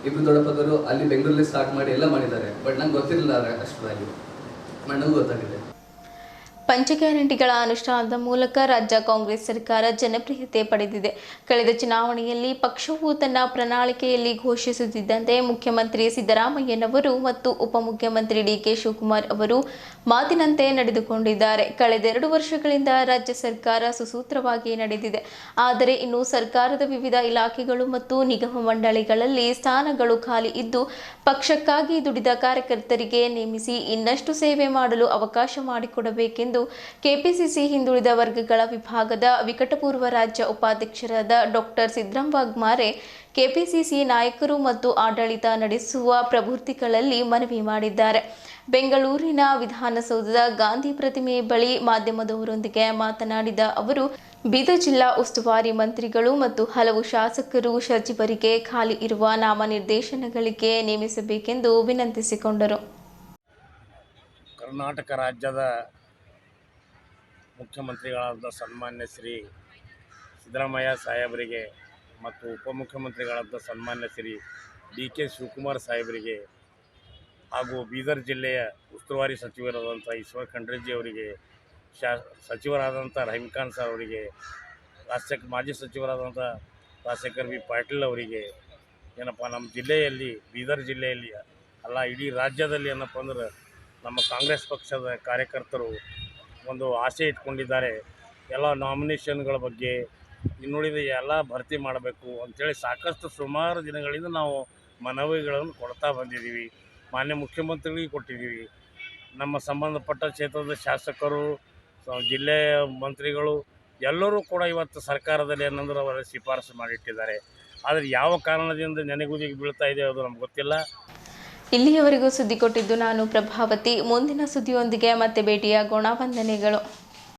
ಇಬ್ಬರು ದೊಡ್ಡಪ್ಪದವರು ಅಲ್ಲಿ ಬೆಂಗಳೂರಲ್ಲಿ ಸ್ಟಾರ್ಟ್ ಮಾಡಿ ಎಲ್ಲ ಮಾಡಿದ್ದಾರೆ, ಬಟ್ ನಂಗೆ ಗೊತ್ತಿರಲಿಲ್ಲ ಅಷ್ಟು ವ್ಯಾಲ್ಯೂ, ಬಟ್ ನಂಗೆ ಗೊತ್ತಾಗಿದೆ. ಪಂಚಗ್ಯಾರಂಟಿಗಳ ಅನುಷ್ಠಾನದ ಮೂಲಕ ರಾಜ್ಯ ಕಾಂಗ್ರೆಸ್ ಸರ್ಕಾರ ಜನಪ್ರಿಯತೆ ಪಡೆದಿದೆ. ಕಳೆದ ಚುನಾವಣೆಯಲ್ಲಿ ಪಕ್ಷವು ತನ್ನ ಪ್ರಣಾಳಿಕೆಯಲ್ಲಿ ಘೋಷಿಸುತ್ತಿದ್ದಂತೆ ಮುಖ್ಯಮಂತ್ರಿ ಸಿದ್ದರಾಮಯ್ಯನವರು ಮತ್ತು ಉಪಮುಖ್ಯಮಂತ್ರಿ DK ಶಿವಕುಮಾರ್ ಅವರು ಮಾತಿನಂತೆ ನಡೆದುಕೊಂಡಿದ್ದಾರೆ. ಕಳೆದ 2 ವರ್ಷಗಳಿಂದ ರಾಜ್ಯ ಸರ್ಕಾರ ಸುಸೂತ್ರವಾಗಿ ನಡೆದಿದೆ. ಆದರೆ ಇನ್ನು ಸರ್ಕಾರದ ವಿವಿಧ ಇಲಾಖೆಗಳು ಮತ್ತು ನಿಗಮ ಮಂಡಳಿಗಳಲ್ಲಿ ಸ್ಥಾನಗಳು ಖಾಲಿ ಇದ್ದು ಪಕ್ಷಕ್ಕಾಗಿ ದುಡಿದ ಕಾರ್ಯಕರ್ತರಿಗೆ ನೇಮಿಸಿ ಇನ್ನಷ್ಟು ಸೇವೆ ಮಾಡಲು ಅವಕಾಶ ಮಾಡಿಕೊಡಬೇಕೆಂದು ಕೆಪಿಸಿಸಿ ಹಿಂದುಳಿದ ವರ್ಗಗಳ ವಿಭಾಗದ ವಿಕಟಪೂರ್ವ ರಾಜ್ಯ ಉಪಾಧ್ಯಕ್ಷರಾದ ಡಾಕ್ಟರ್ ಸಿದ್ದರಾಮ್ ವಾಗ್ಮಾರೆ ಕೆಪಿಸಿಸಿ ನಾಯಕರು ಮತ್ತು ಆಡಳಿತ ನಡೆಸುವ ಪ್ರಭುತಿಗಳಲ್ಲಿ ಮನವಿ ಮಾಡಿದ್ದಾರೆ. ಬೆಂಗಳೂರಿನ ವಿಧಾನಸೌಧದ ಗಾಂಧಿ ಪ್ರತಿಮೆ ಬಳಿ ಮಾಧ್ಯಮದವರೊಂದಿಗೆ ಮಾತನಾಡಿದ ಅವರು, ಬೀದರ್ ಜಿಲ್ಲಾ ಉಸ್ತುವಾರಿ ಮಂತ್ರಿಗಳು ಮತ್ತು ಹಲವು ಶಾಸಕರು ಸಚಿವರಿಗೆ ಖಾಲಿ ಇರುವ ನಾಮನಿರ್ದೇಶನಗಳಿಗೆ ನೇಮಿಸಬೇಕೆಂದು ವಿನಂತಿಸಿಕೊಂಡರು. ಕರ್ನಾಟಕ ರಾಜ್ಯದ ಮುಖ್ಯಮಂತ್ರಿಗಳಾದ ಸನ್ಮಾನ್ಯ ಶ್ರೀ ಸಿದ್ದರಾಮಯ್ಯ ಸಾಹೇಬರಿಗೆ ಮತ್ತು ಉಪಮುಖ್ಯಮಂತ್ರಿಗಳಾದ ಸನ್ಮಾನ್ಯ ಶ್ರೀ DK ಶಿವಕುಮಾರ್ ಸಾಹೇಬರಿಗೆ ಹಾಗೂ ಬೀದರ್ ಜಿಲ್ಲೆಯ ಉಸ್ತುವಾರಿ ಸಚಿವರಾದಂಥ ಈಶ್ವರ್ ಖಂಡ್ರೆಜಿ ಅವರಿಗೆ, ಸಚಿವರಾದಂಥ ರಹೀಮ್ ಖಾನ್ ಸರ್ ಅವರಿಗೆ, ಮಾಜಿ ಸಚಿವರಾದಂಥ ರಾಜಶೇಖರ್ ಬಿ ಪಾಟೀಲ್ ಅವರಿಗೆ, ಏನಪ್ಪ ನಮ್ಮ ಜಿಲ್ಲೆಯಲ್ಲಿ ಬೀದರ್ ಜಿಲ್ಲೆಯಲ್ಲಿ ಅಲ್ಲ ಇಡೀ ರಾಜ್ಯದಲ್ಲಿ ಏನಪ್ಪ ಅಂದ್ರೆ ನಮ್ಮ ಕಾಂಗ್ರೆಸ್ ಪಕ್ಷದ ಕಾರ್ಯಕರ್ತರು ಒಂದು ಆಸೆ ಇಟ್ಕೊಂಡಿದ್ದಾರೆ. ಎಲ್ಲ ನಾಮಿನೇಷನ್ಗಳ ಬಗ್ಗೆ ಇನ್ನುಳಿದ ಎಲ್ಲ ಭರ್ತಿ ಮಾಡಬೇಕು ಅಂಥೇಳಿ ಸಾಕಷ್ಟು ಸುಮಾರು ದಿನಗಳಿಂದ ನಾವು ಮನವಿಗಳನ್ನು ಕೊಡ್ತಾ ಬಂದಿದ್ದೀವಿ. ಮಾನ್ಯ ಮುಖ್ಯಮಂತ್ರಿಗಳಿಗೆ ಕೊಟ್ಟಿದ್ದೀವಿ. ನಮ್ಮ ಸಂಬಂಧಪಟ್ಟ ಕ್ಷೇತ್ರದ ಶಾಸಕರು, ಜಿಲ್ಲೆಯ ಮಂತ್ರಿಗಳು ಎಲ್ಲರೂ ಕೂಡ ಇವತ್ತು ಸರ್ಕಾರದಲ್ಲಿ ಏನಂದ್ರೆ ಅವರ ಶಿಫಾರಸು ಮಾಡಿಟ್ಟಿದ್ದಾರೆ. ಆದರೆ ಯಾವ ಕಾರಣದಿಂದ ನೆನೆಗುದಿಗೆ ಬೀಳ್ತಾ ಇದೆ ಅದು ನಮ್ಗೆ ಗೊತ್ತಿಲ್ಲ. ಇಲ್ಲಿಯವರೆಗೂ ಸುದ್ದಿ ಕೊಟ್ಟಿದ್ದು ನಾನು ಪ್ರಭಾವತಿ. ಮುಂದಿನ ಸುದ್ದಿಯೊಂದಿಗೆ ಮತ್ತೆ ಭೇಟಿಯಾಗೋಣ. ವಂದನೆಗಳು.